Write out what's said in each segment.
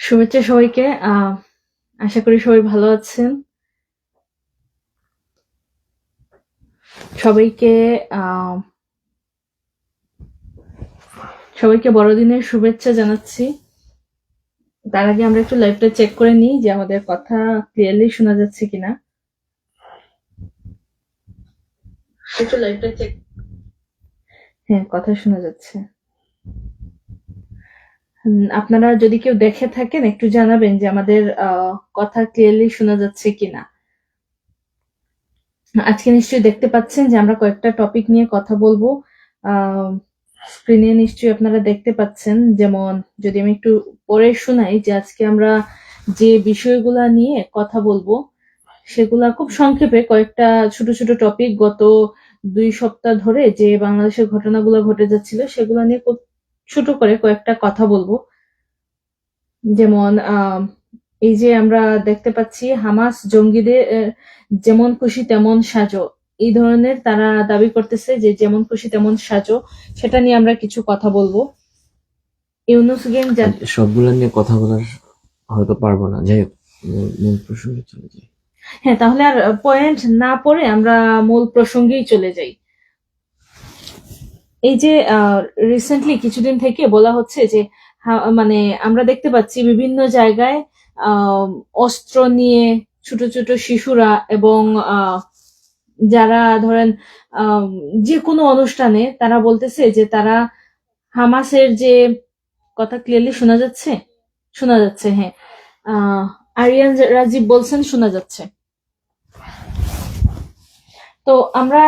শুভেচ্ছা সবাইকে। আশা করি সবাই ভালো আছেন। সবাইকে আহ, সবাইকে বড়দিনের শুভেচ্ছা জানাচ্ছি। তার আগে আমরা একটু লাইভটা চেক করে নিই যে আমাদের কথা ক্লিয়ারলি শোনা যাচ্ছে কিনা। একটু লাইভটা চেক। হ্যাঁ, কথা শোনা যাচ্ছে। আপনারা যদি কেউ দেখে থাকেন একটু জানাবেন যে আমাদের কথা ক্লিয়ারলি শোনা যাচ্ছে কিনা। আজকে নিশ্চয়ই দেখতে পাচ্ছেন যে আমরা কয়েকটা টপিক নিয়ে কথা বলবো। স্ক্রিনে নিশ্চয়ই আপনারা দেখতে পাচ্ছেন, যেমন যদি আমি একটু পড়ে শোনাই যে আজকে আমরা যে বিষয়গুলা নিয়ে কথা বলবো সেগুলা খুব সংক্ষেপে কয়েকটা ছোট ছোট টপিক। গত 2 সপ্তাহ ধরে যে বাংলাদেশের ঘটনাগুলো ঘটে যাচ্ছিল সেগুলা নিয়ে খুব ছোট করে কয়েকটা কথা বলবো। যেমন এই যে আমরা দেখতে পাচ্ছি হামাস জঙ্গিদের যেমন খুশি তেমন সাজো, এই ধরনের তারা দাবি করতেছে যে যেমন খুশি তেমন সাজো, সেটা নিয়ে আমরা কিছু কথা বলবো। ইউনুস গেম সবগুলো নিয়ে কথা বলার হয়তো পারবো না, যাই হোক মূল প্রসঙ্গে চলে যাই। হ্যাঁ, তাহলে আর পয়েন্ট না পড়ে আমরা মূল প্রসঙ্গেই চলে যাই। এই যে রিসেন্টলি কিছুদিন থেকে বলা হচ্ছে যে মানে আমরা দেখতে পাচ্ছি বিভিন্ন জায়গায় অস্ত্র নিয়ে ছোট ছোট শিশুরা এবং যারা ধরেন যে কোনো অনুষ্ঠানে তারা বলতেছে যে তারা হামাসের যে কথা ক্লিয়ারলি শোনা যাচ্ছে। শোনা যাচ্ছে, হ্যাঁ। আরিয়ান রাজীব বলছেন শোনা যাচ্ছে। তো আমরা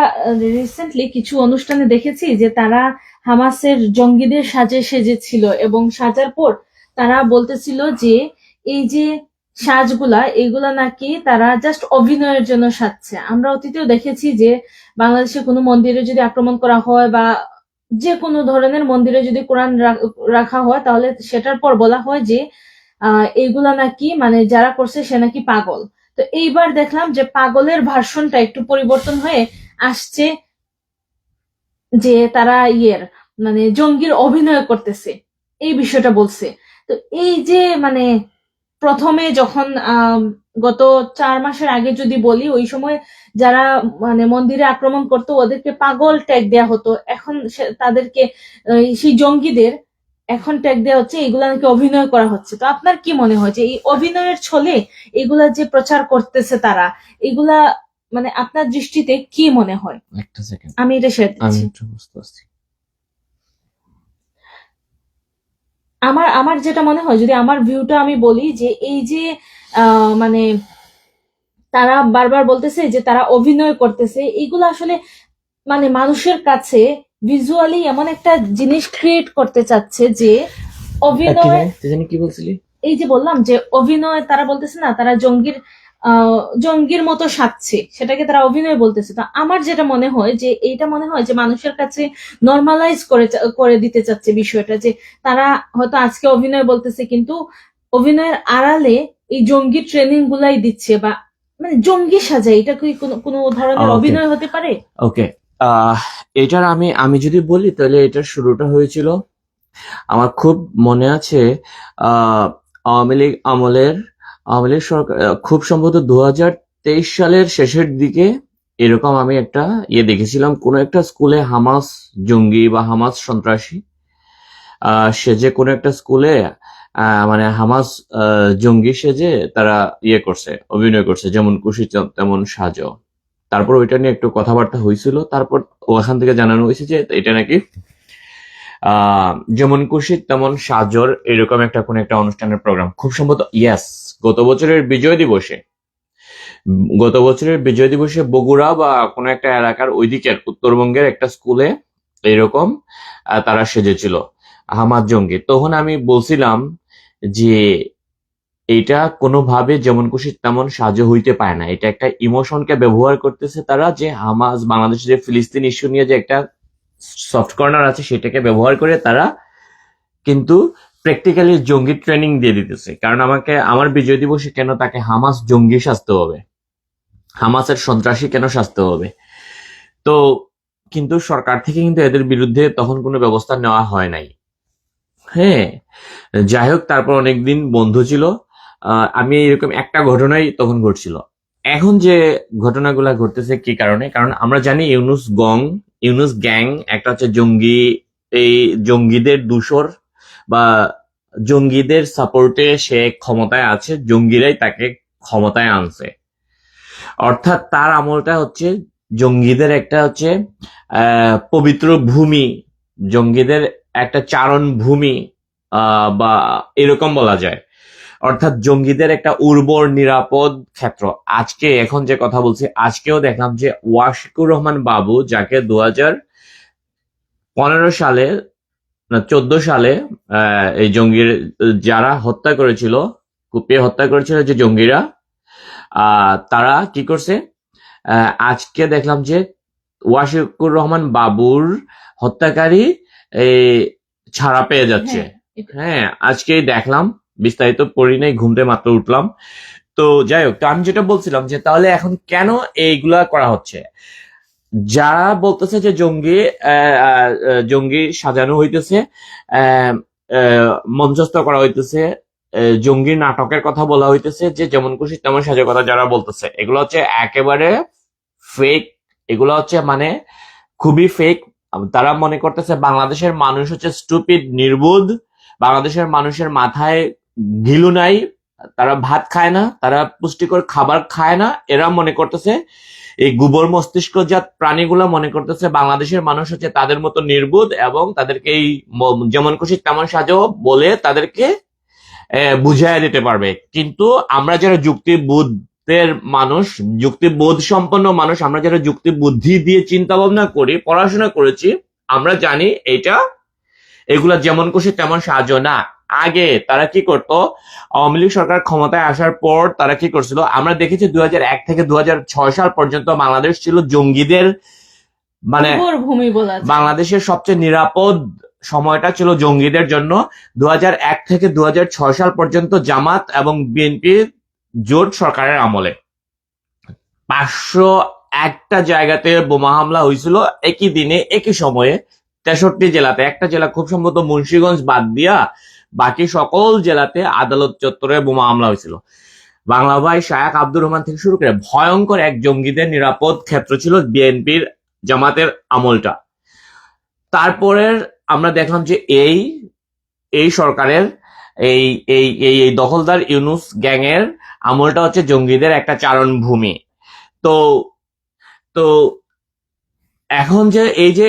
রিসেন্টলি কিছু অনুষ্ঠানে দেখেছি যে তারা হামাসের জঙ্গিদের সাজে সেজেছিল এবং সাজার পর তারা বলতেছিল যে এই যে সাজগুলা এগুলা নাকি তারা জাস্ট অভিনয়ের জন্য সাজছে। আমরা অতীতেও দেখেছি যে বাংলাদেশে কোনো মন্দিরে যদি আক্রমণ করা হয় বা যে কোনো ধরনের মন্দিরে যদি কোরআন রাখা হয় তাহলে সেটার পর বলা হয় যে এইগুলা নাকি মানে যারা করছে সে নাকি পাগল। তো এইবার দেখলাম যে পাগলের ভার্সনটা একটু পরিবর্তন হয়ে আসছে, যে তারা মানে জঙ্গির অভিনয় করতেছে, এই বিষয়টা বলছে। তো এই যে মানে প্রথমে যখন গত 4 মাসের আগে যদি বলি, ওই সময় যারা মানে মন্দিরে আক্রমণ করতো ওদেরকে পাগল ট্যাগ দেয়া হতো। এখন তাদেরকে সেই জঙ্গিদের এখন ট্যাগ দেওয়া হচ্ছে এগুলা নাকি অভিনয় করা হচ্ছে। তো আপনার কি মনে হয় যে এই অভিনয়ের ছলে এগুলা যে প্রচার করতেছে তারা, এগুলা মানে আপনার দৃষ্টিতে কি মনে হয়? একটা সেকেন্ড, আমি এটা শেয়ার আমি দিচ্ছি। একটু বুঝতে পারছি। আমার আমার যেটা মনে হয়, যদি আমার ভিউটা আমি বলি, যে এই যে মানে তারা বারবার বলতেছে যে তারা অভিনয় করতেছে, এগুলো আসলে মানে মানুষের কাছে ভিজুয়ালি এমন একটা জিনিস ক্রিয়েট করতে চাচ্ছে যে অভিনয়। তুই জানি কি বলছিলি? এই যে বললাম যে অভিনয়, তারা বলতেছে না তারা জঙ্গির মতো সাজছে, সেটাকে তারা অভিনয় বলতেছে। তো আমার যেটা মনে হয় যে এইটা মনে হয় যে মানুষের কাছে নর্মালাইজ করে দিতে চাচ্ছে বিষয়টা, যে তারা হয়তো আজকে অভিনয় বলতেছে কিন্তু অভিনয়ের আড়ালে এই জঙ্গি ট্রেনিং গুলাই দিচ্ছে, বা মানে জঙ্গি সাজায়। এটা কি কোনো ধরনের অভিনয় হতে পারে? ওকে, এটার আমি আমি যদি বলি তাহলে এটার শুরুটা হয়েছিল, আমার খুব মনে আছে, আওয়ামী লীগ আওয়ামী লীগ সরকার খুব সম্ভবত 2023 সালের শেষের দিকে এরকম আমি একটা দেখেছিলাম, কোনো একটা স্কুলে হামাস জঙ্গি বা হামাস সন্ত্রাসী সেজে কোনো একটা স্কুলে মানে হামাস জঙ্গি সেজে তারা করছে, অভিনয় করছে, যেমন খুশি তেমন সাজো। তারপর ওইটা নিয়ে একটু কথাবার্তা হয়েছিল, তারপর ওখান থেকে জানানো হয়েছে যে এটা নাকি যেমন খুশি তেমন সাজর এরকম একটা কোন একটা অনুষ্ঠানের প্রোগ্রাম, খুব সম্ভবত গত বছরের বিজয় দিবসে বগুড়া বা কোনো একটা এলাকার ওই দিকের উত্তরবঙ্গের একটা স্কুলে এরকম তারা সেজেছিল হামাদ জঙ্গি। তখন আমি বলছিলাম যে এটা কোনোভাবে যেমন খুশি তেমন সাজো হইতে পারে না, এটা একটা ইমোশনকে ব্যবহার করতেছে তারা, যে হামাস বাংলাদেশে যে ফিলিস্তিন ইস্যু নিয়ে যে একটা সফট কর্নার আছে সেটাকে ব্যবহার করে তারা কিন্তু প্র্যাকটিক্যালি জঙ্গি ট্রেনিং দিয়ে দিতেছে। কারণ আমার বিজয় দিবসে কেন তাকে হামাস জঙ্গি সাজতে হবে, হামাসের সন্ত্রাসী কেন সাজতে হবে? তো কিন্তু সরকার থেকে কিন্তু এদের বিরুদ্ধে তখন কোনো ব্যবস্থা নেওয়া হয় নাই। হ্যাঁ, যাই হোক, তারপর অনেকদিন বন্ধু ছিল। আমি এরকম একটা ঘটনাই তখন ঘটছিল। এখন যে ঘটনাগুলা ঘটতেছে কি কারণে, কারণ আমরা জানি ইউনুস গ্যাং একটা হচ্ছে জঙ্গি, এই জঙ্গিদের দূষর বা জঙ্গিদের সাপোর্টে সে ক্ষমতায় আছে, জঙ্গিরাই তাকে ক্ষমতায় আনছে। অর্থাৎ তার আমলটা হচ্ছে জঙ্গিদের একটা হচ্ছে পবিত্র ভূমি, জঙ্গিদের একটা চারণ ভূমি, বা এরকম বলা যায়। অর্থাৎ জঙ্গিদের একটা উর্বর নিরাপদ ক্ষেত্র। এখন যে কথা বলছি, আজকেও দেখলাম যে ওয়াশিকুর রহমান বাবু, যাকে 2015 সালে না 14 সালে এই জঙ্গির যারা হত্যা করেছিল, কুপিয়ে হত্যা করেছিল যে জঙ্গিরা, তারা কি করছে, আজকে দেখলাম যে ওয়াশিকুর রহমান বাবুর হত্যাকারী এই ছাড়া পেয়ে যাচ্ছে। হ্যাঁ, হ্যাঁ, আজকেই দেখলাম, বিস্তারিত পড়ি নাই, ঘুমতে মাত্র উঠলাম। তো যাই হোক, তো আমি যেটা বলছিলাম যে তাহলে এখন কেন এইগুলা করা হচ্ছে? যারা বলতেছে যে জঙ্গি সাজানো হইতেছে, আহ, মঞ্চস্থ করা হইতেছে, জঙ্গির নাটকের কথা বলা হইতেছে, যে যেমন খুশি তেমন সাজার কথা যারা বলতেছে, এগুলো হচ্ছে একেবারে ফেক। এগুলো হচ্ছে মানে খুবই ফেক। তারা মনে করতেছে বাংলাদেশের মানুষ হচ্ছে স্টুপিড, নির্বুধ। বাংলাদেশের মানুষের মাথায় ঘিলু নাই, তারা ভাত খায় না, তারা পুষ্টিকর খাবার খায় না। এরা মনে করতেছে, এই গোবর মস্তিষ্কজাত প্রাণীগুলো মনে করতেছে বাংলাদেশের মানুষ হচ্ছে তাদের মতো নির্বুধ, এবং তাদেরকে এই যেমন খুশি তেমন সাজো বলে তাদেরকে বুঝাইয়া দিতে পারবে। কিন্তু আমরা যারা যুক্তিবোধের মানুষ, যুক্তিবোধ সম্পন্ন মানুষ, আমরা যারা যুক্তি বুদ্ধি দিয়ে চিন্তা ভাবনা করি, পড়াশোনা করেছি, আমরা জানি এগুলা যেমন খুশি তেমন সাহায্য না। আগে তারা কি করতো, আওয়ামী লীগ সরকার ক্ষমতায় আসার পর তারা কি করছিল, আমরা দেখেছি 2001 থেকে 2006 সাল পর্যন্ত বাংলাদেশ ছিল জঙ্গিদের, মানে উর্বর ভূমি বলা যায়। বাংলাদেশের সবচেয়ে নিরাপদ সময়টা ছিল জঙ্গিদের জন্য। 2001 থেকে 2006 সাল পর্যন্ত জামাত এবং বিএনপি জোট সরকারের আমলে 501টা জায়গাতে বোমা হামলা হয়েছিল একই দিনে একই সময়ে, 63 জেলাতে। একটা জেলা খুব সম্ভবত মুন্সিগঞ্জ বাদ দিয়া বাকি সকল জেলাতে আদালত চত্বরে বোমা হামলা হয়েছিল। বাংলা ভাই শায়েখ আব্দুর রহমান থেকে শুরু করে ভয়ঙ্কর এক জঙ্গিদের নিরাপদ ক্ষেত্র ছিল বিএনপির জামাতের আমলটা। তারপরে আমরা দেখলাম যে এই এই সরকারের এই এই এই এই দখলদার ইউনুস গ্যাং এর আমলটা হচ্ছে জঙ্গিদের একটা চারণ ভূমি। তো তো এখন যে এই যে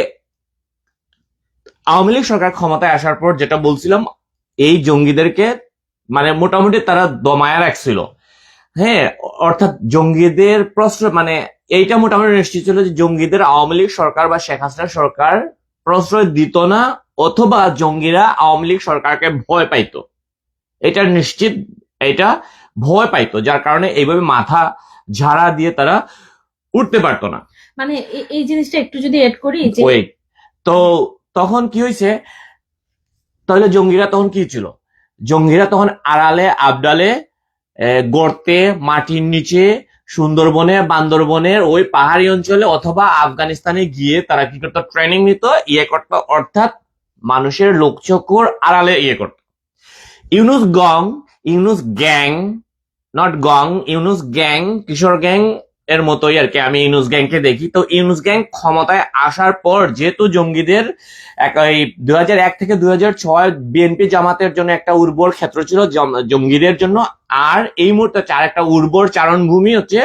আওয়ামী লীগ সরকার ক্ষমতায় আসার পর যেটা বলছিলাম, এই জঙ্গিদেরকে মানে মোটামুটি তারা দমায়া রাখছিল। হ্যাঁ, অর্থাৎ জঙ্গিদের প্রশ্রয়, মানে এইটা মোটামুটি নিশ্চিত ছিল যে জঙ্গিদের আওয়ামী লীগ সরকার বা শেখ হাসিনা সরকার প্রশ্রয় দিত না, অথবা জঙ্গিরা আওয়ামী লীগ সরকারকে ভয় পাইতো। এটা নিশ্চিত, এটা ভয় পাইতো, যার কারণে এইভাবে মাথা ঝাড়া দিয়ে তারা উঠতে পারতো না। মানে এই জিনিসটা একটু যদি এড করি যে ওয়েট, তো তখন কি হয়েছে, তাহলে জঙ্গিরা তখন কি ছিল? জঙ্গিরা তখন আড়ালে আবডালে, গর্তে, মাটির নিচে, সুন্দরবনে, বান্দরবনের ওই পাহাড়ি অঞ্চলে অথবা আফগানিস্তানে গিয়ে তারা কি করতো, ট্রেনিং নিত, করতো, অর্থাৎ মানুষের লোকচক্ষুর আড়ালে করতো। ইউনুস গ্যাং, নট গং, ইউনুস গ্যাং, কিশোর গ্যাং এর মতোই আর কি আমি ইউনুস গ্যাংকে দেখি। তো ইউনুস গ্যাং ক্ষমতায় আসার পর যেহেতু জঙ্গিদের 2001 থেকে 2006 বিএনপি জামাতের জন্য একটা উর্বর ক্ষেত্র ছিল জঙ্গিদের জন্য, আর এই মুহূর্তে একটা উর্বর চারণভূমি হচ্ছে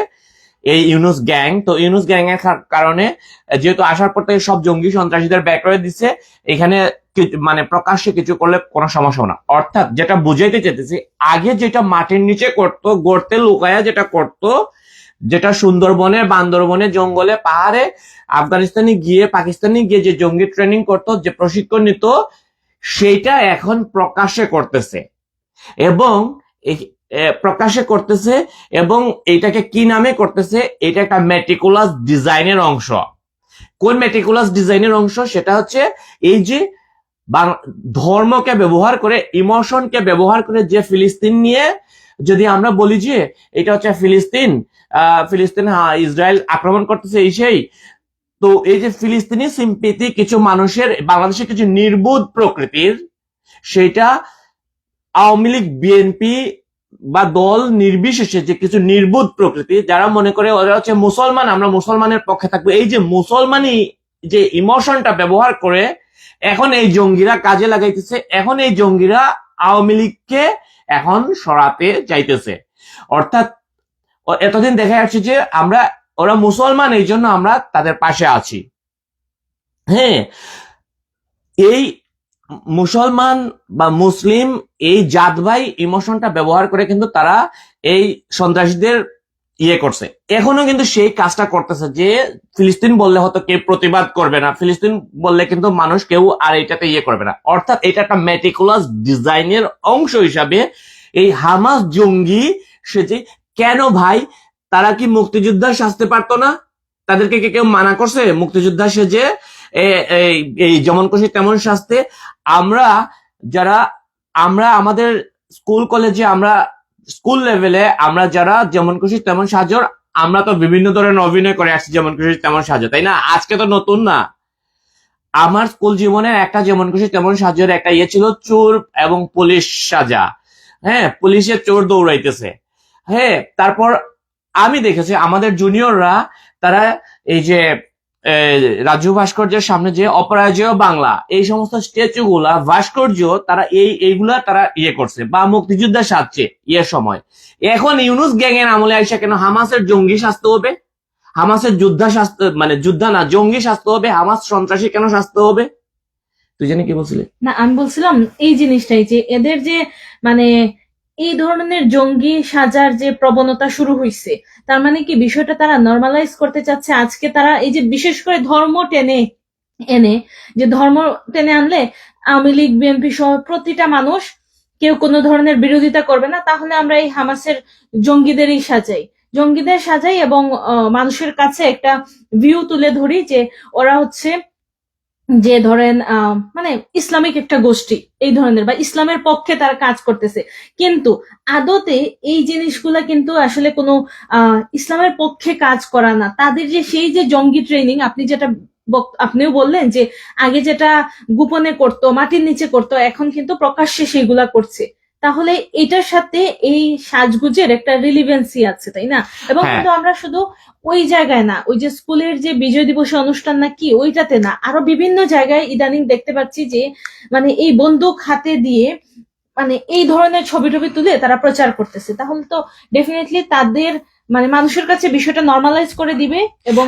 এই ইউনুস গ্যাং। তো ইউনুস গ্যাং এর কারণে যেহেতু আসার পর থেকে সব জঙ্গি সন্ত্রাসীদের ব্যাক করে দিচ্ছে, এখানে মানে প্রকাশ্যে কিছু করলে কোনো সমস্যা না। অর্থাৎ যেটা বুঝাইতে চাইতেছি, আগে যেটা মাটির নিচে করতো, গর্তে লুকায়া যেটা করতো, যেটা সুন্দরবনে, বান্দরবনে, জঙ্গলে, পাহাড়ে, আফগানিস্তানে গিয়ে, পাকিস্তানে গিয়ে যে জঙ্গি ট্রেনিং করতো, যে প্রশিক্ষণ নিত, সেটা এখন প্রকাশ্যে করতেছে। এবং প্রকাশ্যে করতেছে, এবং এটাকে কি নামে করতেছে? এটা একটা মেটিকুলাস ডিজাইনের অংশ। কোন মেটিকুলাস ডিজাইনের অংশ? সেটা হচ্ছে এই যে ধর্মকে ব্যবহার করে, ইমোশনকে ব্যবহার করে যে ফিলিস্তিন নিয়ে, যদি আমরা বলি যে এটা হচ্ছে ফিলিস্তিন, হ্যাঁ ইসরায়েল আক্রমণ করতেছে এই সেই, তো এই যে ফিলিস্তিনি সিম্পেথি কিছু মানুষের, বাংলাদেশের কিছু নির্বোধ প্রকৃতির সেটা আওয়ামী লীগ বিএনপি বা দল নির্বিশেষে যে কিছু নির্বোধ প্রকৃতি যারা মনে করে ওরা হচ্ছে মুসলমান, আমরা মুসলমানের পক্ষে থাকবো, এই যে মুসলমানই যে ইমোশনটা ব্যবহার করে এখন এই জঙ্গিরা কাজে লাগাইতেছে, এখন এই জঙ্গিরা আওয়ামী লীগকে এখন সরাতে চাইতেছে। অর্থাৎ এতদিন দেখা যাচ্ছে যে ওরা মুসলমান, এই জন্য আমরা তাদের পাশে আছি। হ্যাঁ, এই মুসলমান বা মুসলিম এই জাতভাই ইমোশনটা ব্যবহার করে কিন্তু তারা এই সন্ত্রাসীদের করছে। এখনো কিন্তু সেই কাজটা করতেছে যে ফিলিস্তিন বললে হয়তো কেউ প্রতিবাদ করবে না, ফিলিস্তিন বললে কিন্তু মানুষ কেউ আর এটাতে করবে না। অর্থাৎ এটা একটা মেটিকুলাস ডিজাইনের অংশ হিসাবে এই হামাস জঙ্গি সেজে, কেন ভাই তারা কি মুক্তিযোদ্ধা সাজতে পারতো না? তাদেরকে কি কেউ মানা করছে মুক্তিযোদ্ধা সেজে এই যেমন খুশি তেমন সাজতে? আমরা আমাদের স্কুল কলেজে, আমরা স্কুল লেভেলে আমরা যারা যেমন খুশি তেমন সাজর, আমরা তো বিভিন্ন ধরনের অভিনয় করে আসছি যেমন খুশি তেমন সাজো, তাই না? আজকে তো নতুন না। আমার স্কুল জীবনের একটা যেমন খুশি তেমন সাজর একটা ছিল, চোর এবং পুলিশ সাজা। হ্যাঁ, পুলিশের চোর দৌড়াইতেছে। হ্যাঁ, তারপর আমি দেখেছি আমাদের জুনিয়ররা তারা এই যে রাজু ভাস্কর্যের সামনে যে অপরাজেয় বাংলা, এই সমস্ত স্ট্যাচু গুলা ভাস্কর্য তারা এইগুলা তারা করছে বা মুক্তিযোদ্ধা সাজছে সময়। এখন ইউনুস গ্যাং এর আমলে আইসা কেন হামাসের জঙ্গি শাস্তি হবে? হামাসের যোদ্ধা শাস্তি, মানে যোদ্ধা না, জঙ্গি শাস্তি হবে? হামাস সন্ত্রাসী কেন শাস্তি হবে? তুই জানি কি বলছিলি? না, আমি বলছিলাম এই জিনিসটাই যে এদের যে মানে এই ধরনের জঙ্গি সাজার যে প্রবণতা শুরু হয়েছে, তার মানে কি বিষয়টা তারা নর্মালাইজ করতে চাচ্ছে। আজকে তারা এই যে বিশেষ করে ধর্ম টেনে এনে, যে ধর্ম টেনে আনলে আওয়ামী লীগ বিএনপি সহ প্রতিটা মানুষ কেউ কোনো ধরনের বিরোধিতা করবে না, তাহলে আমরা এই হামাসের জঙ্গিদেরই জঙ্গিদের সাজাই এবং মানুষের কাছে একটা ভিউ তুলে ধরি যে ওরা হচ্ছে যে ধরেন মানে ইসলামিক একটা গোষ্ঠী এই ধরনের, বা ইসলামের পক্ষে তারা কাজ করতেছে। কিন্তু আদতে এই জিনিসগুলা কিন্তু আসলে কোনো ইসলামের পক্ষে কাজ করা না। তাদের যে সেই যে জঙ্গি ট্রেনিং, আপনিও বললেন যে আগে যেটা গোপনে করতো, মাটির নিচে করতো, এখন কিন্তু প্রকাশ্যে সেইগুলা করছে। তাহলে এটার সাথে এই সাজগুজের একটা রিলিভেন্সি আছে, তাই না? এবং কিন্তু আমরা শুধু ওই জায়গায় না, ওই যে স্কুলের যে বিজয় দিবসের অনুষ্ঠান নাকি ওইটাতে না, আরো বিভিন্ন জায়গায় ইদানিং দেখতে পাচ্ছি যে মানে এই বন্দুক হাতে দিয়ে মানে এই ধরনের ছবি টবি তুলে তারা প্রচার করতেছে। তাহলে তো ডেফিনেটলি তাদের মানে মানুষের কাছে বিষয়টা নর্মালাইজ করে দিবে। এবং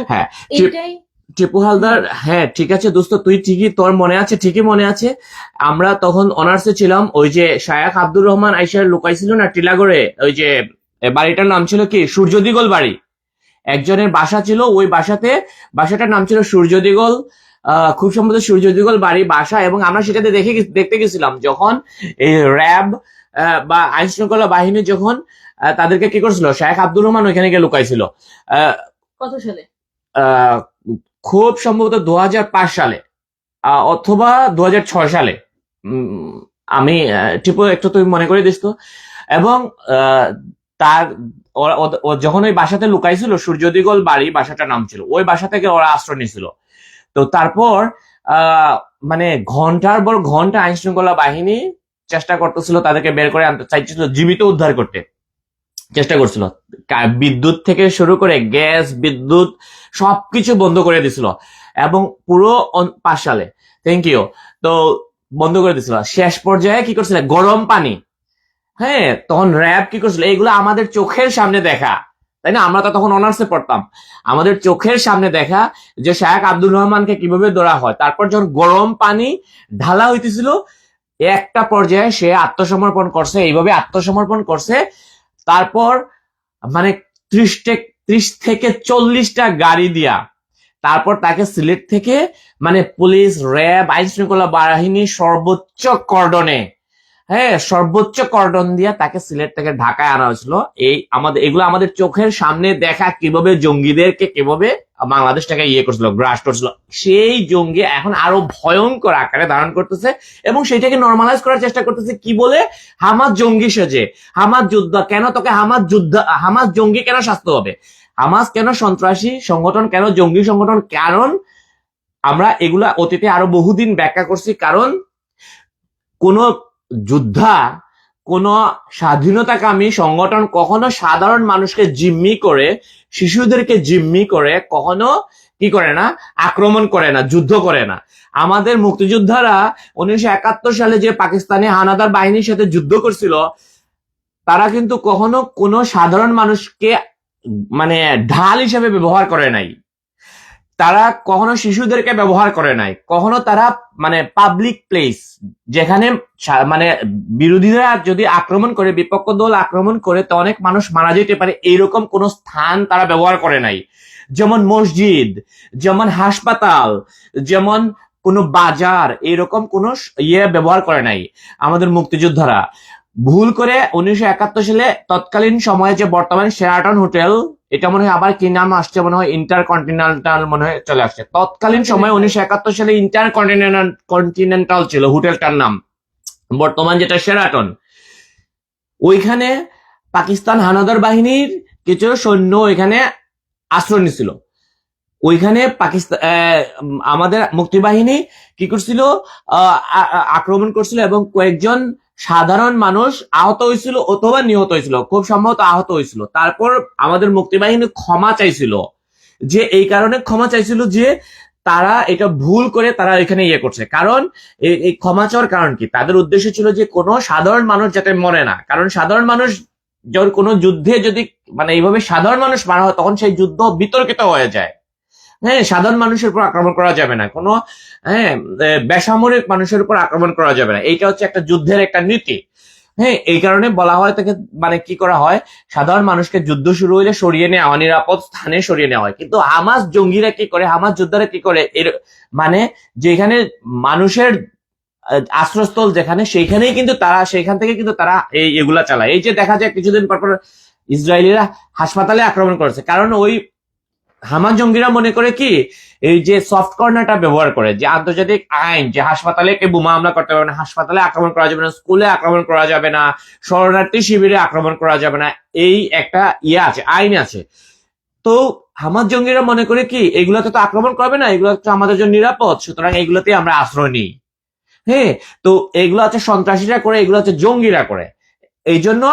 এইটাই টিপু হালদার, হ্যাঁ ঠিক আছে দোস্ত, তুই ঠিকই, তোর মনে আছে, ঠিকই মনে আছে। আমরা তখন অনার্সে ছিলাম, ওই যে শায়েখ আব্দুর রহমান আইসার লুকাইছিল না টিলাগড়ে, ওই যে বাড়িটার নাম ছিল কি সূর্যদিগল বাড়ি, একজনের বাসা ছিল ওই বাসাটার নাম ছিল সূর্যদিগল, খুব সম্ভবত সূর্যদিগল বাড়ি বাসা। এবং আমরা সেটাতে দেখতে গেছিলাম যখন এই র্যাব বা আইন শৃঙ্খলা বাহিনী যখন তাদেরকে কি করছিল, শায়েখ আব্দুর রহমান ওইখানে গিয়ে লুকাইছিল। কত সালে? খুব সম্ভবত 2005 সালে অথবা 2006 সালে, আমি টিপু একটু তুই মনে করে দিস তো। এবং তার যখন ওই বাসাতে লুকাইছিল, সূর্যদিগল বাড়ি বাসাটার নাম ছিল, ওই বাসা থেকে ওরা আশ্রয় নিয়েছিল। তো তারপর মানে ঘন্টার পর ঘন্টা আইন শৃঙ্খলা বাহিনী চেষ্টা করতেছিল তাদেরকে বের করে আনতে চাইছিল, জীবিত উদ্ধার করতে চেষ্টা করছিল। বিদ্যুৎ থেকে শুরু করে গ্যাস, বিদ্যুৎ সবকিছু বন্ধ করে দিছিল। এবং পুরো 5 সালে, থ্যাংক ইউ, তো বন্ধ করে দিছিল। শেষ পর্যায়ে কি করছিল, গরম পানি, হ্যাঁ তখন র্যাব কি করছিল, এগুলো আমাদের চোখের সামনে দেখা, তাই না? আমরা তো তখন অনার্সে পড়তাম, আমাদের চোখের সামনে দেখা যে শায়েখ আব্দুর রহমানকে কিভাবে ধরা হয়। তারপর যখন গরম পানি ঢালা হইতেছিল, একটা পর্যায়ে সে আত্মসমর্পণ করছে, এইভাবে আত্মসমর্পণ করছে। তারপর মানে 30 থেকে 40টা গাড়ি দিয়া তারপর তাকে সিলেট থেকে মানে পুলিশ, র্যাব, আইন শৃঙ্খলা বাহিনী সর্বোচ্চ কর্ডন দিয়া তাকে সিলেট থেকে ঢাকায় আনা হয়েছিল। এগুলো আমাদের চোখের সামনে দেখা, কিভাবে জঙ্গিদেরকে কিভাবে বাংলাদেশ থেকে করছিল, গ্রাস করছিল। সেই জঙ্গি এখন আরো ভয়ঙ্কর আকারে ধারণ করতেছে এবং সেটাকে নর্মালাইজ করার চেষ্টা করতেছে। কি বলে? হামাস জঙ্গি সেজে, হামাস যুদ্ধ। কেন তোকে হামাস জঙ্গি কেন শাস্তি হবে? হামাস কেন সন্ত্রাসী সংগঠন, কেন জঙ্গি সংগঠন? কারণ আমরা এগুলা অতীতে আরো বহুদিন ব্যাখ্যা করছি। কারণ কোন যোদ্ধা, কোন স্বাধীনতাকামী সংগঠন কখনো সাধারণ মানুষকে জিম্মি করে, শিশুদেরকে জিম্মি করে কখনো কি করে না, আক্রমণ করে না, যুদ্ধ করে না। আমাদের মুক্তিযোদ্ধারা 1971 সালে যে পাকিস্তানি হানাদার বাহিনীর সাথে যুদ্ধ করছিল, তারা কিন্তু কখনো কোনো সাধারণ মানুষকে মানে ঢাল হিসেবে ব্যবহার করে নাই। তারা কখনো শিশুদেরকে ব্যবহার করে নাই, কখনো তারা মানে পাবলিক প্লেস যেখানে মানে বিরোধীরা যদি আক্রমণ করে, বিপক্ষ দল আক্রমণ করে, তো অনেক মানুষ মারা যেতে পারে, এইরকম কোন স্থান তারা ব্যবহার করে নাই। যেমন মসজিদ, যেমন হাসপাতাল, যেমন কোনো বাজার, এরকম কোন ব্যবহার করে নাই আমাদের মুক্তিযোদ্ধারা। ভুল করে 1971 সালে তৎকালীন সময়ে যে বর্তমানে শেরাটন হোটেল, এটা মনে হয় আবার কি নাম আসছে, মনে হয় ইন্টারকন্টিনেন্টাল মনে হয় চলে আসছে। তৎকালীন সময় 1971 সালে ইন্টারকন্টিনেন্টাল ছিল হোটেলটার নাম, বর্তমান যেটা শেরাটন। ওইখানে পাকিস্তান হানাদার বাহিনীর কিছু সৈন্য ওইখানে আশ্রয় নিছিল। ওইখানে পাকিস্তান আমাদের মুক্তিবাহিনী কি করছিল, আক্রমণ করছিল এবং কয়েকজন সাধারণ মানুষ আহত হয়েছিল অথবা নিহত হয়েছিল, খুব সম্ভবত আহত হয়েছিল। তারপর আমাদের মুক্তিবাহিনী ক্ষমা চাইছিল, যে এই কারণে ক্ষমা চাইছিল যে তারা এটা ভুল করে তারা এখানে করছে। কারণ এই ক্ষমা চাওয়ার কারণ কি, তাদের উদ্দেশ্য ছিল যে কোনো সাধারণ মানুষ যাতে মরে না। কারণ সাধারণ মানুষ যখন কোনো যুদ্ধে যদি মানে এইভাবে সাধারণ মানুষ মারা হয়, তখন সেই যুদ্ধ বিতর্কিত হয়ে যায়। হ্যাঁ, সাধারণ মানুষের উপর আক্রমণ করা যাবে না, কোনো বেসামরিক মানুষের উপর আক্রমণ করা যাবে না। এইটা হচ্ছে একটা যুদ্ধের একটা নীতি। হ্যাঁ, এই কারণে বলা হয় তাকে মানে কি করা হয়, সাধারণ মানুষকে যুদ্ধ শুরু হইলে সরিয়ে নেওয়া, অনিরাপদ স্থানে সরিয়ে নেওয়া হয়। কিন্তু হামাস জঙ্গিরা কি করে, হামাস যোদ্ধারা কি করে, এর মানে যেখানে মানুষের আশ্রয়স্থল যেখানে, সেইখানেই কিন্তু তারা, সেইখান থেকে কিন্তু তারা এগুলা চালায়। এই যে দেখা যায় কিছুদিন পর ইসরায়েলিরা হাসপাতালে আক্রমণ করেছে, কারণ ওই হামাস জঙ্গিরা মনে করে কি, এই যে সফট কর্নারটা ব্যবহার করে, যে আন্তর্জাতিক আইন, যে হাসপাতালে কে বোমা হামলা করতে পারবে না, হাসপাতালে আক্রমণ করা যাবে না, স্কুলে আক্রমণ করা যাবে না, শরণার্থী শিবিরে আক্রমণ করা যাবে না, এই একটা আছে, আইন আছে। তো হামাস জঙ্গিরা মনে করে কি, এগুলোতে তো আক্রমণ করবে না, এগুলো তো আমাদের জন্য নিরাপদ, সুতরাং এগুলোতে আমরা আশ্রয় নিই। হ্যাঁ, তো এগুলো হচ্ছে সন্ত্রাসীরা করে, এগুলো হচ্ছে জঙ্গিরা করে। এই জন্য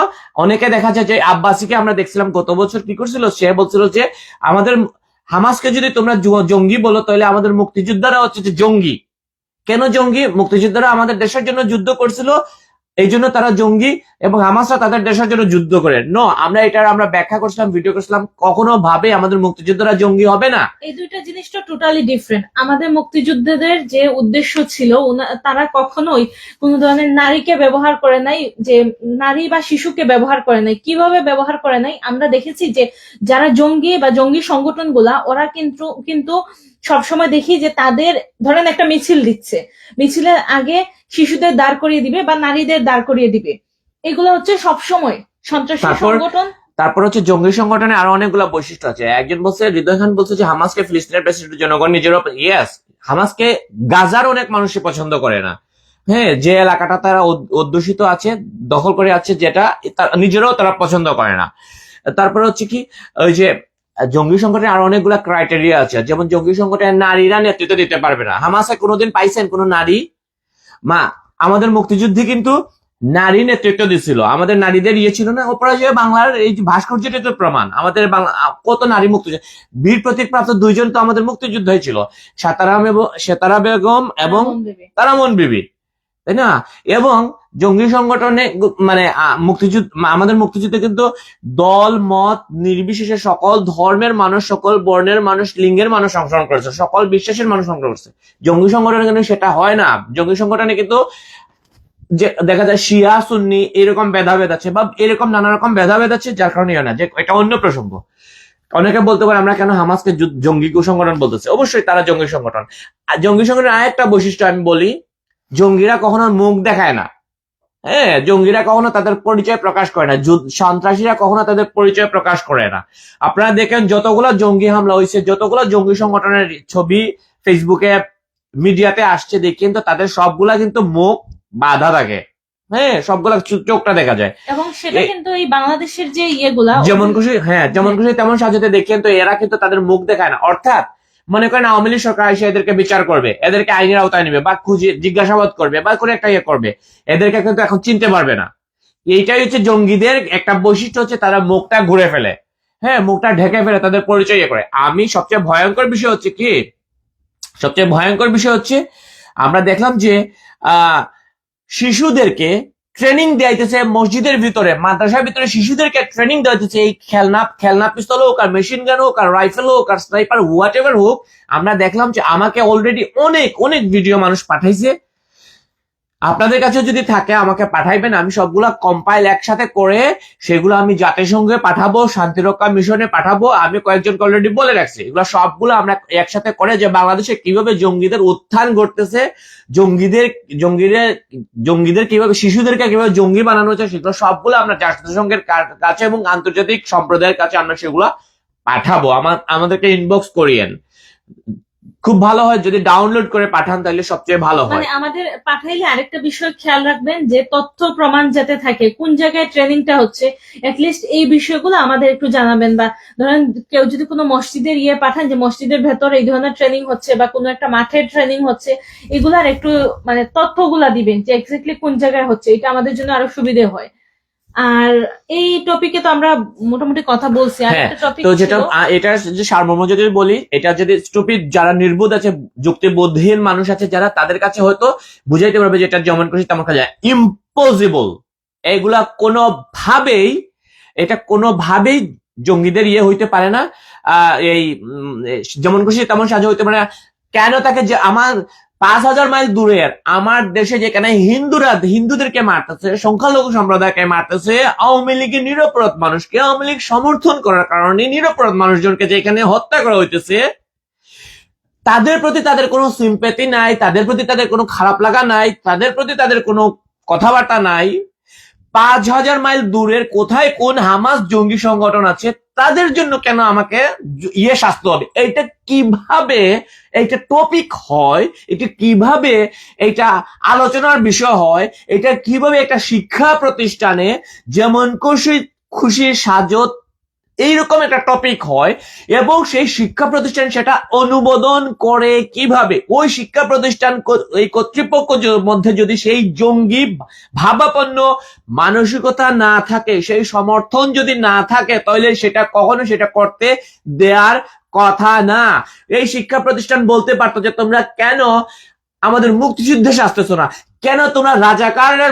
অনেকে দেখা যায় যে আব্বাসীকে আমরা দেখছিলাম গত বছর কি করছিল, সে বলছিল যে আমাদের হামাসকে যদি তোমরা জঙ্গি বলো, তাহলে আমাদের মুক্তিযোদ্ধারা হচ্ছে যে জঙ্গি। কেন জঙ্গি? মুক্তিযোদ্ধারা আমাদের দেশের জন্য যুদ্ধ করছিল, এই জন্য তারা জঙ্গি, এবং হামাসরা তাদের দেশের জন্য যুদ্ধ করে। আমরা ব্যাখ্যা করছিলাম, ভিডিও করছিলাম, কখনো ভাবে আমাদের মুক্তিযোদ্ধারা জঙ্গি হবে না। এই দুইটা জিনিস তো টোটালি ডিফারেন্ট। আমাদের মুক্তিযোদ্ধাদের যে উদ্দেশ্য ছিল, তারা কখনোই কোনো ধরনের নারীকে ব্যবহার করে নাই, যে নারী বা শিশুকে ব্যবহার করে নাই। কিভাবে ব্যবহার করে নাই আমরা দেখেছি, যে যারা জঙ্গি বা জঙ্গি সংগঠনগুলা, ওরা কিন্তু সবসময় দেখি যে তাদের ধরেন একটা মিছিল দিচ্ছে, মিছিলের আগে শিশুদের দাঁড় করিয়ে দিবে বা নারীদের দাঁড় করিয়ে দিবে। এগুলো হচ্ছে সবসময় সন্ত্রাসী সংগঠন। তারপর হচ্ছে জঙ্গি সংগঠনে আরো অনেকগুলো বৈশিষ্ট্য আছে। একজন বলছে, হৃদয় খান বলছে যে হামাসকে ফিলিস্তিনের প্রেসিডেন্ট জনগণ নিজের, ইয়েস, হামাসকে গাজার অনেক মানুষই পছন্দ করে না। হ্যাঁ, যে এলাকাটা তারা অধ্যুষিত আছে, দখল করে আছে, যেটা নিজেরাও তারা পছন্দ করে না। তারপরে হচ্ছে কি, ওই যে জঙ্গি সংগঠনের আরো অনেকগুলা ক্রাইটেরিয়া আছে, যেমন জঙ্গি সংগঠনের নারীরা নেতৃত্ব দিতে পারবে না। হামাসে কোনোদিন পাইছেন কোন নারী? আমাদের মুক্তিযুদ্ধে কিন্তু নারী নেতৃত্ব দিছিল, আমাদের নারীদের ছিল না। অপরাজয় বাংলার এই ভাস্কর্যটা তো প্রমাণ, আমাদের কত নারী মুক্তিযুদ্ধ, বীর প্রতীক প্রাপ্ত 2 জন তো আমাদের মুক্তিযুদ্ধ ছিল, সেতারা বেগম এবং তারামন বিবি, তাই না? এবং জঙ্গি সংগঠনে মানে আমাদের মুক্তিযুদ্ধে কিন্তু দল মত নির্বিশেষে সকল ধর্মের মানুষ, সকল বর্ণের মানুষ, লিঙ্গের মানুষ অংশগ্রহণ করেছে, সকল বিশ্বাসের মানুষ অংশগ্রহণ করেছে। জঙ্গি সংগঠনে কিন্তু সেটা হয় না। জঙ্গি সংগঠনে কিন্তু যে দেখা যায় শিয়া সুন্নি এরকম ভেদাভেদ আছে, বা এরকম নানা রকম ভেদাভেদ আছে, যার কারণে না, যে এটা অন্য প্রসঙ্গ। অনেকে বলতে পারে আমরা কেন হামাসকে জঙ্গি সংগঠন বলতেছি। অবশ্যই তারা জঙ্গি সংগঠন। আর জঙ্গি সংগঠনের আরেকটা বৈশিষ্ট্য আমি বলি, জঙ্গিরা কখনো মুখ দেখায় না। হ্যাঁ, জঙ্গিরা কখনো তাদের পরিচয় প্রকাশ করে না, সন্ত্রাসীরা কখনো তাদের পরিচয় প্রকাশ করে না। আপনারা দেখেন যতগুলো জঙ্গি হামলা হয়েছে, যতগুলো জঙ্গি সংগঠনের ছবি ফেসবুকে মিডিয়াতে আসছে, দেখেন তো তাদের সবগুলা কিন্তু মুখ বাধা থাকে। হ্যাঁ, সবগুলা চোখটা দেখা যায়, এবং সেটা কিন্তু এই বাংলাদেশের যে ইয়েগুলা যেমন খুশি তেমন সাজাতে দেখেন তো, এরা কিন্তু তাদের মুখ দেখায় না। অর্থাৎ মনে করেন আওয়ামী লীগ সরকার এসে এদেরকে বিচার করবে, এদেরকে আইনের আওতায় নেবে বা খুঁজে জিজ্ঞাসাবাদ করবে বা কোনো একটা ইয়ে করবে, এদেরকে কিন্তু এখন চিনতে পারবে না। এইটাই হচ্ছে জঙ্গিদের একটা বৈশিষ্ট্য, হচ্ছে তারা মুখটা ঘুরে ফেলে, হ্যাঁ, মুখটা ঢেকে ফেলে, তাদের পরিচয় ইয়ে করে। আমি সবচেয়ে ভয়ঙ্কর বিষয় হচ্ছে কি, সবচেয়ে ভয়ঙ্কর বিষয় হচ্ছে আমরা দেখলাম যে শিশুদেরকে ট্রেনিং দেওয়াইতেছে মসজিদের ভিতরে, মাদ্রাসার ভিতরে শিশুদেরকে ট্রেনিং দেওয়াইতেছে, এই খেলনা পিস্তল হোক আর মেশিন গান হোক আর রাইফেল হোক আর স্নাইপার হোয়াট এভার হোক। আমরা দেখলাম যে আমাকে অলরেডি অনেক অনেক ভিডিও মানুষ পাঠাইছে, আপনাদের কাছে যদি থাকে আমাকে পাঠাইবেন, আমি সবগুলা কম্পাইল একসাথে করে সেগুলো আমি জাতিসংঘে পাঠাবো, শান্তিরক্ষা মিশনে পাঠাবো। আমি কয়েকজনকে অলরেডি বলে রাখছি, এগুলো সবগুলো আমরা একসাথে করে যে বাংলাদেশে কিভাবে জঙ্গিদের উত্থান ঘটতেছে, জঙ্গিদের জঙ্গিদের জঙ্গিদের কিভাবে, শিশুদেরকে কিভাবে জঙ্গি বানানো হচ্ছে, সেগুলো সবগুলো আমরা জাতিসংঘের কাছে এবং আন্তর্জাতিক সম্প্রদায়ের কাছে আমরা সেগুলো পাঠাবো। আমাদেরকে ইনবক্স করিয়েন, খুব ভালো হয় যদি ডাউনলোড করে পাঠান, তাহলে সবচেয়ে ভালো হয়। মানে আমাদের পাঠাইলে আরেকটা বিষয় খেয়াল রাখবেন যে তথ্য প্রমাণ যাতে থাকে, কোন জায়গায় ট্রেনিংটা হচ্ছে, এটলিস্ট এই বিষয়গুলো আমাদের একটু জানাবেন। বা ধরেন কেউ যদি কোনো মসজিদের পাঠান যে মসজিদের ভেতরে এই ধরনের ট্রেনিং হচ্ছে বা কোনো একটা মাঠের ট্রেনিং হচ্ছে, এগুলার একটু মানে তথ্যগুলা দিবেন যে এক্স্যাক্টলি কোন জায়গায় হচ্ছে, এটা আমাদের জন্য আরো সুবিধে হয়। আর এই টপিকে তো আমরা মোটামুটি কথা বলছি। আর হ্যাঁ, একটা টপিক তো যেটা এটার যে সারমর্ম যদি বলি, এটা যদি স্টুপিড যারা নির্বোধ আছে, যুক্তিবোধহীন মানুষ আছে যারা, তাদের কাছে হয়তো বুঝাইতে পারবে যে এটা যেমন খুশি তেমন কাজ, ইম্পসিবল। এগুলা কোনোভাবেই, এটা কোনোভাবেই জঙ্গিদের ইয়ে হইতে পারে না। এই যেমন খুশি তেমন সাজা হইতে পারে না। কেন তাকে, যে আমার 5,000 মাইল দূরের আমার দেশে যেখানে হিন্দুদেরকে মারতেছে, সংখ্যালঘু সম্প্রদায়কে মারতেছে, আওয়ামী লীগের নিরপরাধ মানুষকে, আওয়ামী লীগ সমর্থন করার কারণে নিরপরাধ মানুষজনকে যেখানে হত্যা করা হইতেছে, তাদের প্রতি তাদের কোনো সিম্প্যাথি নাই, তাদের প্রতি তাদের কোনো খারাপ লাগা নাই, তাদের প্রতি তাদের কোনো কথাবার্তা নাই। 5,000 মাইল দূরের কোথায় কোন হামাস জঙ্গি সংগঠন আছে, তাদের জন্য কেন আমাকে শাস্তি হবে? এটা কিভাবে এটা টপিক হয়, এটা কিভাবে এটা আলোচনার বিষয় হয়, এটা কিভাবে একটা শিক্ষা প্রতিষ্ঠানে যেমন খুশি খুশি সাজত এইরকম একটা টপিক হয়, এবং সেই শিক্ষা প্রতিষ্ঠান সেটা অনুমোদন করে কিভাবে? ওই শিক্ষা প্রতিষ্ঠান, এই কর্তৃপক্ষ মধ্যে যদি সেই জঙ্গি ভাবাপন্ন মানসিকতা না থাকে, সেই সমর্থন যদি না থাকে, তাহলে সেটা কখনো সেটা করতে দেওয়ার কথা না। এই শিক্ষা প্রতিষ্ঠান বলতে পারতো যে তোমরা কেন আমাদের মুক্তিযুদ্ধে আসতেছো না, কেন তোমরা রাজাকারের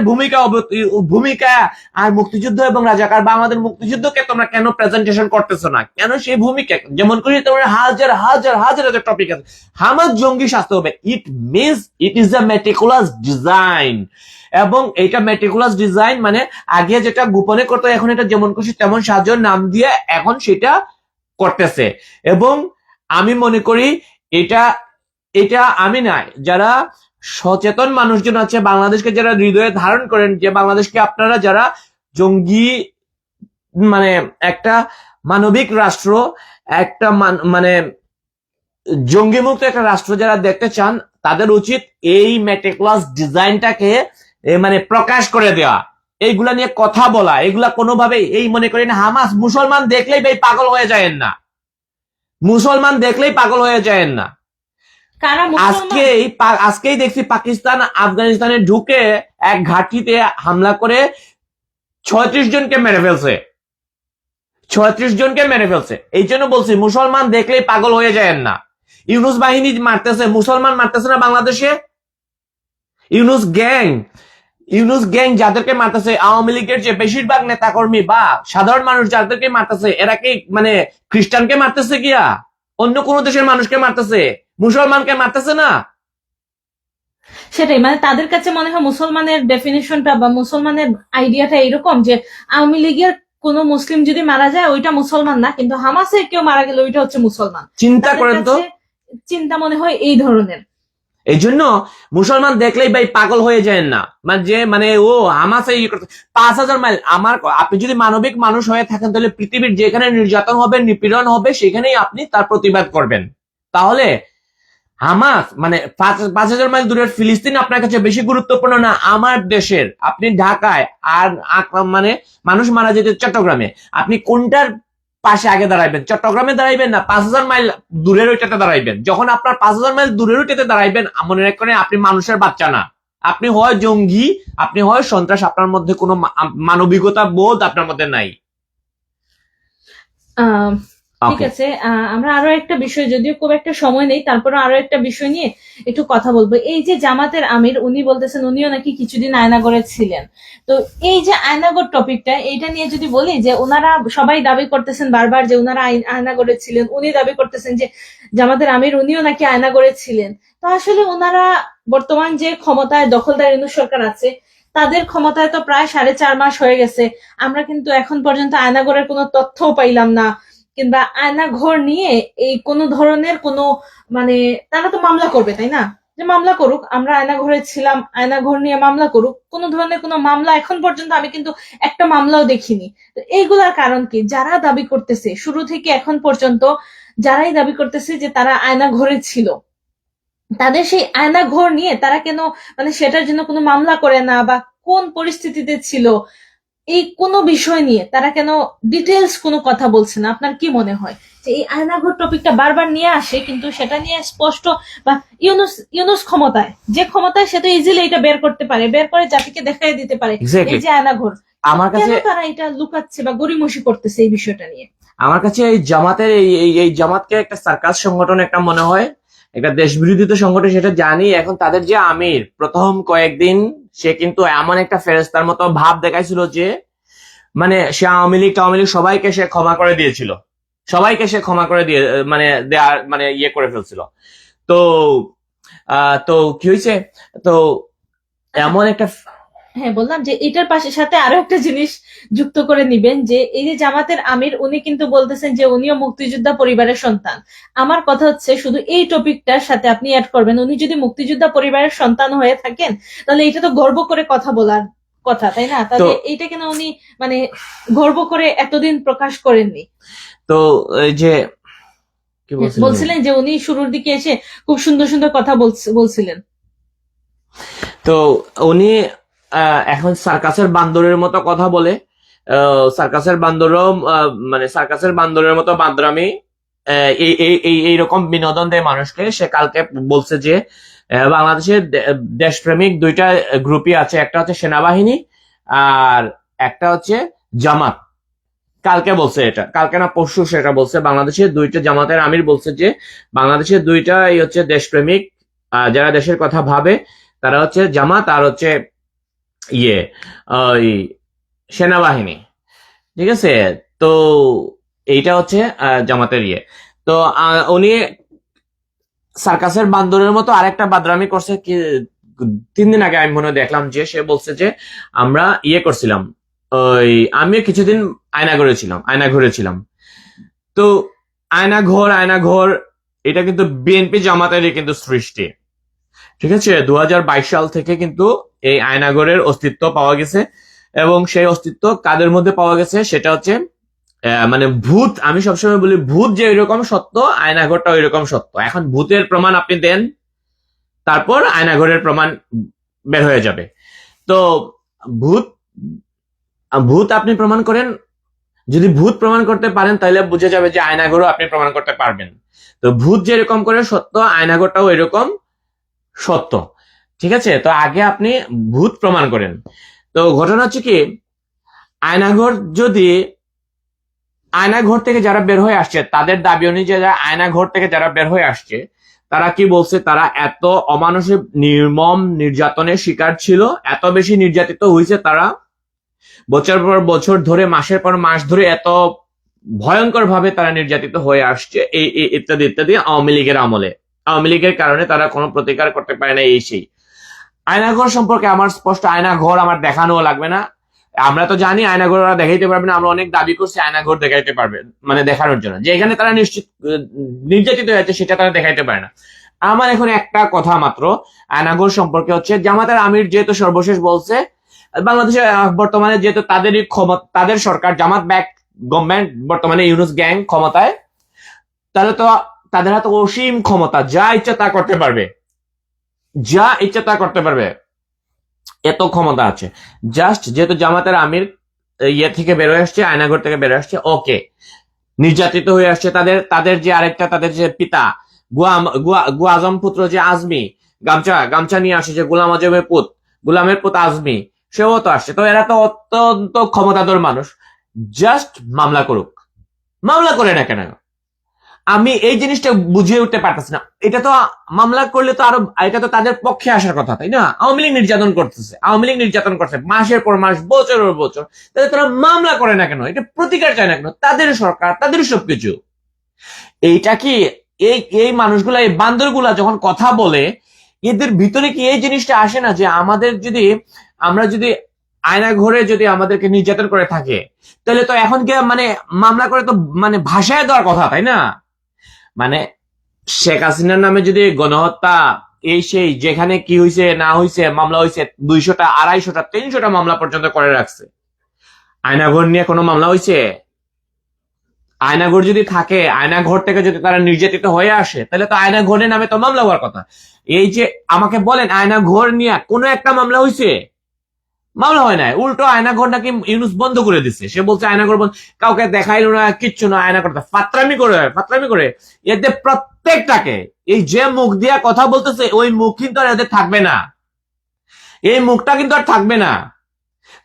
ভূমিকা আর মুক্তিযুদ্ধ এবং রাজাকার বা আমাদের মুক্তিযুদ্ধকে তোমরা কেন প্রেজেন্টেশন করতেছো না, কেন সেই ভূমিকা? যেমন করে তোমরা হাজার হাজার হাজার হাজার টপিক আছে, হামাস জঙ্গি শাস্তি হবে। It means it is a meticulous design, এবং এটা মেটিকুলাস ডিজাইন মানে আগে যেটা গোপনে করতো, এখন এটা যেমন খুশি তেমন সাহায্য নাম দিয়ে এখন সেটা করতেছে। এবং আমি মনে করি এটা এটা আমি নাই, যারা সচেতন মানুষজন আছে, বাংলাদেশকে যারা হৃদয়ে ধারণ করেন, যে বাংলাদেশকে আপনারা যারা জঙ্গি মানে একটা মানবিক রাষ্ট্র, একটা মানে জঙ্গি মুক্ত একটা রাষ্ট্র যারা দেখতে চান, তাদের উচিত এই মেটিকুলাস ডিজাইনটাকে মানে প্রকাশ করে দেওয়া, এইগুলা নিয়ে কথা বলা। এগুলা কোনোভাবে এই মনে করেন হামাস মুসলমান দেখলেই ভাই পাগল হয়ে যায়েন না, মুসলমান দেখলেই পাগল হয়ে যায়েন না। আজকেই দেখছি পাকিস্তান আফগানিস্তানে ঢুকে এক ঘাঁটিতে হামলা করে 36 জনকে মেরে ফেলছে, 36 জনকে মেরে ফেলছে। এই জন্য বলছি মুসলমান দেখলেই পাগল হয়ে যায়েন না। ইউনুস বাহিনী মারতেছে, মুসলমান মারতেছে না বাংলাদেশে। ইউনুস গ্যাং যাদেরকে মারতেছে, আওয়ামী লীগের যে বেশিরভাগ নেতাকর্মী বা সাধারণ মানুষ যাদেরকে মারতেছে, এরা কি মানে খ্রিস্টানকে মারতেছে গিয়া, অন্য কোন দেশের মানুষকে মারতেছে, মুসলমানকে মারতেছে না। সেটাই, মানে তাদের কাছে মনে হয় মুসলমানের ডেফিনেশনটা বা মুসলমানের আইডিয়াটা এরকম যে আওয়ামী লীগের কোন মুসলিম যদি মারা যায় ওইটা মুসলমান না, কিন্তু হামাসের কেউ মারা গেলে ওইটা হচ্ছে মুসলমান। চিন্তা করেন তো, চিন্তা মনে হয় এই ধরনের। এই জন্য মুসলমান দেখলেই ভাই পাগল হয়ে যায় না, মানে ও হামাসে 5,000 মাইল আপনি যদি মানবিক মানুষ হয়ে থাকেন, তাহলে পৃথিবীর যেখানে নির্যাতন হবে, নিপীড়ন হবে, সেখানেই আপনি তার প্রতিবাদ করবেন। তাহলে হামাস মানে 5,000 মাইল দূরের ফিলিস্তিন আপনার কাছে বেশি গুরুত্বপূর্ণ না আমার দেশের? আপনি ঢাকায় আর মানে মানুষ মারা যেতে চট্টগ্রামে, আপনি কোনটার পাশে আগে দাঁড়াইবেন, চট্টগ্রামে দাঁড়াইবেন না, 5,000 মাইল দূরের ওইটাতে দাঁড়াইবেন। যখন আপনার 5,000 মাইল দূরের ওইটাতে দাঁড়াইবেন, মনে রাখবেন আপনি মানুষের বাচ্চা না, আপনি হয় জঙ্গি, আপনি হয় সন্ত্রাস, আপনার মধ্যে কোনো মানবিকতা বোধ আপনার মধ্যে নাই। ঠিক আছে, আমরা আরো একটা বিষয়, যদিও খুব একটা সময় নেই, তারপরে আরো একটা বিষয় নিয়ে একটু কথা বলবো। এই যে জামাতের আমির, উনি বলতেছেন উনিও নাকি কিছুদিন আয়নাগরে ছিলেন। তো এই যে আয়নাগর টপিকটা, এইটা নিয়ে যদি বলি যে ওনারা সবাই দাবি করতেছেন বারবার যে ওনারা আয়নাগরে ছিলেন, উনি দাবি করতেছেন যে জামাতের আমির উনিও নাকি আয়নাগরে ছিলেন। তো আসলে ওনারা বর্তমান যে ক্ষমতায় দখলদার ইউনূস সরকার আছে, তাদের ক্ষমতায় তো প্রায় 4.5 মাস হয়ে গেছে। আমরা কিন্তু এখন পর্যন্ত আয়নাগরের কোনো তথ্যও পাইলাম না, কিংবা আয়নাঘর নিয়ে এই কোনো ধরনের কোনো, মানে তারা তো মামলা করবে তাই না, যে মামলা করুক, আমরা আয়নাঘরে ছিলাম, আয়নাঘর নিয়ে মামলা করুক, কোনো ধরনের কোনো মামলা এখন পর্যন্ত আমি কিন্তু একটা মামলাও দেখিনি। তো এইগুলার কারণ কি? যারা দাবি করতেছে শুরু থেকে এখন পর্যন্ত, যারাই দাবি করতেছে যে তারা আয়নাঘরে ছিল, তাদের সেই আয়নাঘর নিয়ে তারা কেন, মানে সেটার জন্য কোনো মামলা করে না, বা কোন পরিস্থিতিতে ছিল, এই কোনো বিষয় নিয়ে তারা কেন ডিটেলস কোনো কথা বলছে না? আপনার কি মনে হয় যে এই আয়নাঘর টপিকটা বারবার নিয়ে আসে, কিন্তু সেটা নিয়ে স্পষ্ট, বা ইউনুস ইউনুস ক্ষমতায়, যে ক্ষমতায় সে তো ইজিলি এটা বের করতে পারে, বের করে জাতিকে দেখাই দিতে পারে এক্স্যাক্টলি। এই যে আয়নাঘর, আমার কেন কাছে তারা এটা লুকাচ্ছে বা গড়িমসি করতেছে এই বিষয়টা নিয়ে? আমার কাছে এই জামাতের এই জামাতকে একটা সার্কাস সংগঠন একটা মনে হয়, একটা দেশ বিরোধী তো সংগঠন, সেটা জানি। এখন তাদের যে আমির, প্রথম কয়েকদিন সে কিন্তু এমন একটা ফেরেস্তার মতো ভাব দেখাইছিল যে, মানে সে আওয়ামী লীগ সবাইকে সে ক্ষমা করে দিয়েছিল, সবাইকে সে ক্ষমা করে দিয়ে, মানে দেয়ার, মানে ইয়ে করে ফেলছিল। তো তো কি হয়েছে, তো এমন একটা হ্যাঁ, বললাম যে এটার পাশে সাথে আরো একটা জিনিস যুক্ত করে নিবেন, যে এই যে জামাতের আমির, উনি কিন্তু বলতেছেন যে উনিও মুক্তিযোদ্ধা পরিবারের সন্তান। আমার কথা হচ্ছে শুধু এই টপিকটার সাথে আপনি অ্যাড করবেন, উনি যদি মুক্তিযোদ্ধা পরিবারের সন্তান হয়ে থাকেন, তাহলে এটা তো গর্ব করে কথা বলার কথা, তাই না? তো তাহলে এইটা কেন উনি মানে গর্ব করে এতদিন প্রকাশ করেননি? তো এই যে কি বলছিলেন, বলছিলেন যে উনি শুরুর দিকে এসে খুব সুন্দর সুন্দর কথা বলছিলেন। তো উনি এখন সার্কাসের বান্দরের মতো কথা বলে, সার্কাসের বান্দরও, মানে সার্কাসের বান্দরের মতো বান্দরামি, এইরকম বিনোদন দেয় মানুষকে। সে কালকে বলছে যে বাংলাদেশের দেশপ্রেমিক দুইটা গ্রুপই আছে, একটা হচ্ছে সেনাবাহিনী আর একটা হচ্ছে জামাত। কালকে বলছে, এটা কালকে না পরশু সেটা বলছে, বাংলাদেশের দুইটা জামাতের আমির বলছে যে বাংলাদেশের দুইটাই হচ্ছে দেশপ্রেমিক, যারা দেশের কথা ভাবে, তারা হচ্ছে জামাত আর হচ্ছে ইয়ে ওই সেনাবাহিনী। ঠিক আছে, তো এইটা হচ্ছে জামাতের ইয়ে। তো উনি সার্কাসের বান্দরের মতো আরেকটা বাদরামি করছে কি, 3 দিন আগে আমি মনে হয় দেখলাম যে সে বলছে যে আমরা ইয়ে করছিলাম, ওই আমি কিছুদিন আয়নাঘরে ছিলাম। তো আয়নাঘর এটা কিন্তু বিএনপি জামাতেরই কিন্তু সৃষ্টি। ঠিক আছে, 2022 সাল থেকে কিন্তু এই আয়নাঘরের অস্তিত্ব পাওয়া গেছে, এবং সেই অস্তিত্ব কাদের মধ্যে পাওয়া গেছে সেটা হচ্ছে মানে ভূত। আমি সবসময় বলি ভূত যে এরকম সত্য, আয়নাঘরটা ওই রকম সত্য। এখন ভূতের প্রমাণ আপনি দেন, তারপর আয়নাঘরের প্রমাণ বের হয়ে যাবে। তো ভূত ভূত আপনি প্রমাণ করেন, যদি ভূত প্রমাণ করতে পারেন তাহলে বুঝে যাবে যে আয়নাঘরও আপনি প্রমাণ করতে পারবেন। তো ভূত যেরকম করে সত্য, আয়নাঘরটাও এরকম সত্য। ঠিক আছে, তো আগে আপনি ভূত প্রমাণ করেন। তো ঘটনা হচ্ছে কি, আয়নাঘর যদি আয়নাঘর থেকে যারা বের হয়ে আসছে, তাদের দাবি অনুযায়ী আয়নাঘর থেকে যারা বের হয়ে আসছে, তারা কি বলছে, তারা এত অমানসিক নির্মম নির্যাতনের শিকার ছিল, এত বেশি নির্যাতিত হয়েছে, তারা বছর পর বছর ধরে, মাসের পর মাস ধরে এত ভয়ঙ্কর ভাবে তারা নির্যাতিত হয়ে আসছে, এই ইত্যাদি ইত্যাদি। আওয়ামী লীগের আমলে, আওয়ামী লীগের কারণে তারা কোনো প্রতিকার করতে পারে না, এই সেই। আয়নাঘর সম্পর্কে আমার স্পষ্ট, আয়নাঘর আমার দেখানো লাগবে না, আমরা তো জানি আয়নাঘর ওরা দেখাইতে পারবে না। আমরা অনেক দাবি করছি আয়নাঘর দেখাইতে পারবে, মানে দেখানোর জন্য যে এখানে তারা নিশ্চিত নির্যাতিত হয়েছে সেটা তারা দেখাইতে পারে না। আমার এখন একটা কথা মাত্র আয়নাঘর সম্পর্কে হচ্ছে, জামাতের আমির যেহেতু সর্বশেষ বলছে বাংলাদেশে বর্তমানে যেহেতু তাদেরই ক্ষমতা, তাদের সরকার, জামাত ব্যাক গভর্নমেন্ট বর্তমানে, ইউনূস গ্যাং ক্ষমতায়, তাহলে তো তাদের হাতে অসীম ক্ষমতা, যা ইচ্ছা তা করতে পারবে, যা ইচ্ছা তা করতে পারবে, এত ক্ষমতা আছে। জাস্ট যেহেতু জামাতের আমির ইয়ে থেকে বেরোয় আসছে, আয়নাঘর থেকে বেরোয় আসছে, ওকে, নির্যাতিত হয়ে আসছে। তাদের তাদের যে আরেকটা তাদের যে পিতা গুয়া আজম পুত্র যে আজমি গামছা গামছা নিয়ে আসে, যে গোলামের পুত আজমি, সেও তো আসছে। তো এরা তো অত্যন্ত ক্ষমতাধর মানুষ। জাস্ট মামলা করুক, মামলা করে না কেন? আমি এই জিনিসটা বুঝিয়ে উঠতে পারতেছি না। এটা তো মামলা করলে তো আরো, এটা তো তাদের পক্ষে আসার কথা, তাই না? আওয়ামী লীগ নির্যাতন করতেছে, আওয়ামী লীগ নির্যাতন করছে মাসের পর মাস, বছরের পর বছর, তাহলে তারা মামলা করে না কেন? এটা প্রতিকার চায় না কেন? তাদের সরকার, তাদের সবকিছু। এইটা কি এই এই মানুষগুলা, এই বান্দরগুলা যখন কথা বলে, এদের ভিতরে কি এই জিনিসটা আসে না যে আমরা যদি আয়না ঘরে যদি আমাদেরকে নির্যাতন করে থাকে, তাহলে তো এখন কি মানে মামলা করে তো মানে ভাসায় দেওয়ার কথা, তাই না? মানে শেখ হাসিনার নামে যদি গণহত্যা, এই সেই, যেখানে কি হয়েছে না হয়েছে, মামলা হয়েছে 200টা 250টা 300টা মামলা পর্যন্ত করে রাখছে। আয়নাঘর নিয়ে কোনো মামলা হয়েছে? আয়নাঘর যদি থাকে, আয়নাঘর থেকে যদি তারা নির্যাতিত হয়ে আসে, তাহলে তো আয়নাঘরের নামে তো মামলা হওয়ার কথা। এই যে আমাকে বলেন, আয়নাঘর নিয়ে কোনো একটা মামলা হয়েছে? মামলা হয় না। উল্টো আয়নাঘর নাকি ইউনুস বন্ধ করে দিচ্ছে। সে বলছে আয়নাঘর বন্ধ, কাউকে দেখাইলো না, কিচ্ছু না, আয়নাঘর ফাত্রামি করে এদের প্রত্যেকটাকে, এই যে মুখ দিয়া কথা বলতেছে, ওই মুখ কিন্তু আর এদের থাকবে না। এই মুখটা কিন্তু আর থাকবে না।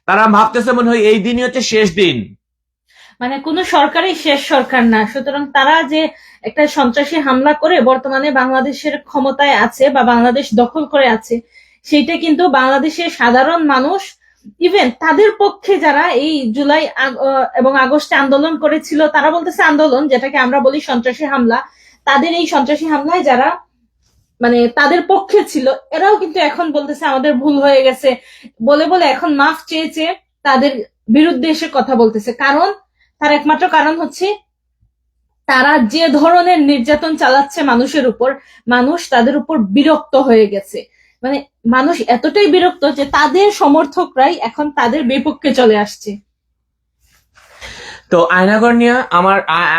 তারা ভাবতেছে মনে হয় এই দিনই হচ্ছে শেষ দিন। মানে কোন সরকারই শেষ সরকার না, সুতরাং তারা যে একটা সন্ত্রাসী হামলা করে বর্তমানে বাংলাদেশের ক্ষমতায় আছে বা বাংলাদেশ দখল করে আছে, সেইটা কিন্তু বাংলাদেশের সাধারণ মানুষ, ইভেন তাদের পক্ষে যারা এই জুলাই এবং আগস্টে আন্দোলন করেছিল, তারা বলতেছে আন্দোলন যেটাকে আমরা বলি সন্ত্রাসী হামলা, তাদের এই সন্ত্রাসী হামলায় যারা মানে তাদের পক্ষে ছিল, এরাও কিন্তু এখন বলতেছে আমাদের ভুল হয়ে গেছে বলে বলে এখন মাফ চেয়েছে, তাদের বিরুদ্ধে এসে কথা বলতেছে। কারণ তার একমাত্র কারণ হচ্ছে তারা যে ধরনের নির্যাতন চালাচ্ছে মানুষের উপর, মানুষ তাদের উপর বিরক্ত হয়ে গেছে। মানে মানুষ এতটাই বিরক্ত যে তাদের সমর্থকরাই এখন তাদের বিপক্ষে চলে আসছে। তো আয়নাঘর নিয়ে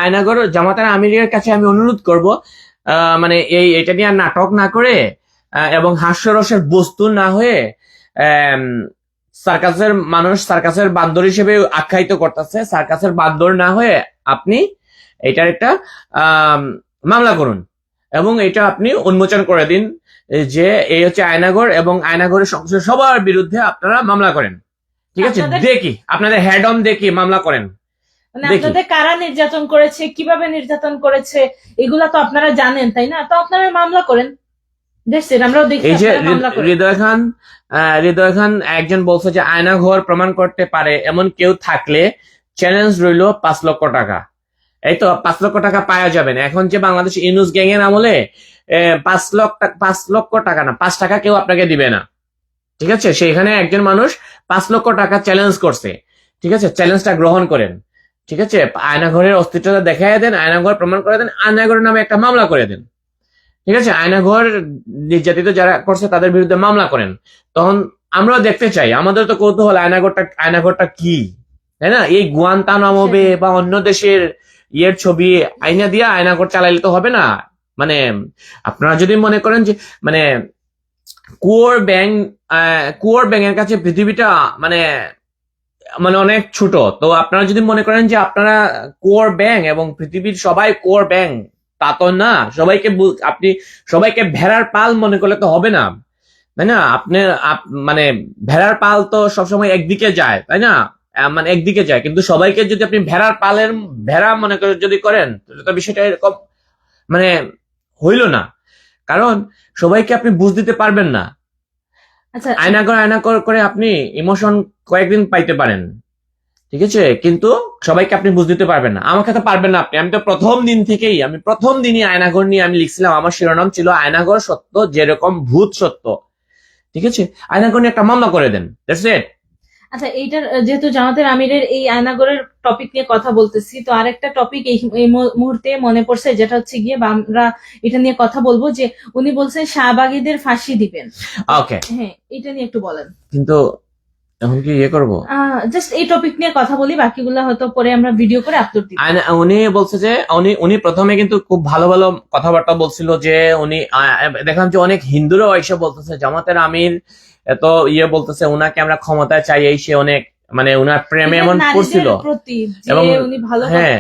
আয়নাঘর জামাতার আমিরের কাছে আমি অনুরোধ করব, মানে এটা নিয়ে নাটক না করে এবং হাস্যরসের বস্তু না হয়ে, সার্কাসের বান্দর হিসেবে আখ্যায়িত করতেছে, সার্কাসের বান্দর না হয়ে আপনি এটার একটা মামলা করুন এবং এটা আপনি উন্মোচন করে দিন যে এই হচ্ছে আয়নাঘর, এবং আয়নাঘরের সংশ্লিষ্ট সবার বিরুদ্ধে আপনারা মামলা করেন। ঠিক আছে, দেখি আপনাদের হেড অন দেখি মামলা করেন। মানে আপনাদের কারা নির্যাতন করেছে, কিভাবে নির্যাতন করেছে, এগুলা তো আপনারা জানেন, তাই না? তো আপনারা মামলা করেন। আমরাও দেখি। এই যে হৃদয় খান একজন বলছে যে আয়নাঘর প্রমাণ করতে পারে এমন কেউ থাকলে চ্যালেঞ্জ রইল 5 লক্ষ টাকা। এই তো 5 লক্ষ টাকা পাওয়া যাবে না এখন, যে বাংলাদেশ ইউনুস গ্যাং এর আমলে 5 লক্ষ টাকা না, 5 টাকা কেউ আপনাকে দিবে না। ঠিক আছে, সেখানে একজন মানুষ 5 লক্ষ টাকা চ্যালেঞ্জ করছে। ঠিক আছে, চ্যালেঞ্জটা গ্রহণ করেন। ঠিক আছে, আয়নাঘরের অস্তিত্বটা দেখাই দেন, আয়নাঘর প্রমাণ করে দেন, আয়নাঘরের নামে একটা মামলা করে দেন। ঠিক আছে, আয়নাঘর নির্যাতিত যারা করছে তাদের বিরুদ্ধে মামলা করেন। তখন আমরাও দেখতে চাই, আমাদের তো কৌতূহল আয়নাঘরটা কি, তাই না? এই গুয়ান্তানামো বে বা অন্য দেশের ইয়ের ছবি আইনা দিয়া আয়নাঘর চালাইলে তো হবে না। মানে আপনারা যদি মনে করেন যে মানে কুয়োর ব্যাঙের কাছে পৃথিবীটা মানে মানে অনেক ছোট, তো আপনারা যদি মনে করেন যে আপনারা কুয়োর ব্যাঙ এবং পৃথিবীর সবাই কুয়োর ব্যাঙ, তা তো না। আপনি সবাইকে ভেড়ার পাল মনে করলে তো হবে না, তাই না? মানে ভেড়ার পাল তো সবসময় একদিকে যায়, তাই না? মানে একদিকে যায়, কিন্তু সবাইকে যদি আপনি ভেড়া মনে করে যদি করেন, তো বিষয়টা এরকম মানে হইল না। কারণ সবাইকে আপনি বুঝ দিতে পারবেন না। আয়নাঘর করে আপনি ইমোশন কয়েকদিন পাইতে পারেন, ঠিক আছে, কিন্তু সবাইকে আপনি বুঝ দিতে পারবেন না। আমাকে তো পারবেন না আপনি। আমি তো প্রথম দিনই আয়নাঘর নিয়ে আমি লিখছিলাম, আমার শিরোনাম ছিল আয়নাঘর সত্য যেরকম ভূত সত্য। ঠিক আছে, আয়নাঘর নিয়ে একটা মামলা করে দেন, দ্যাটস ইট। আচ্ছা, এইটার যেহেতু জামাতের আমিরের এই আয়নাঘরের টপিক নিয়ে কথা বলতেছি, তো আরেকটা টপিক এই মুহূর্তে মনে পড়ছে, যেটা হচ্ছে গিয়ে আমরা এটা নিয়ে কথা বলবো, যে উনি বলছেন শাহবাগীদের ফাঁসি দিবেন। ওকে, হ্যাঁ, এটা নিয়ে একটু বলেন। কিন্তু এখন কি ইয়ে করবো, জাস্ট এই টপিক নিয়ে কথা বলি, বাকিগুলো হয়তো পরে আমরা ভিডিও করে আপলোড দিই। উনি বলছে যে উনি প্রথমে কিন্তু খুব ভালো ভালো কথাবার্তা বলছিল, যে উনি দেখলাম যে অনেক হিন্দুরাও এসে বলতেছে জামাতের আমির এত ইয়ে বলতেছে, উনাকে আমরা ক্ষমতায় চাই, এই সে অনেক মানে উনার প্রেমে এমন পড়ছিল, এবং হ্যাঁ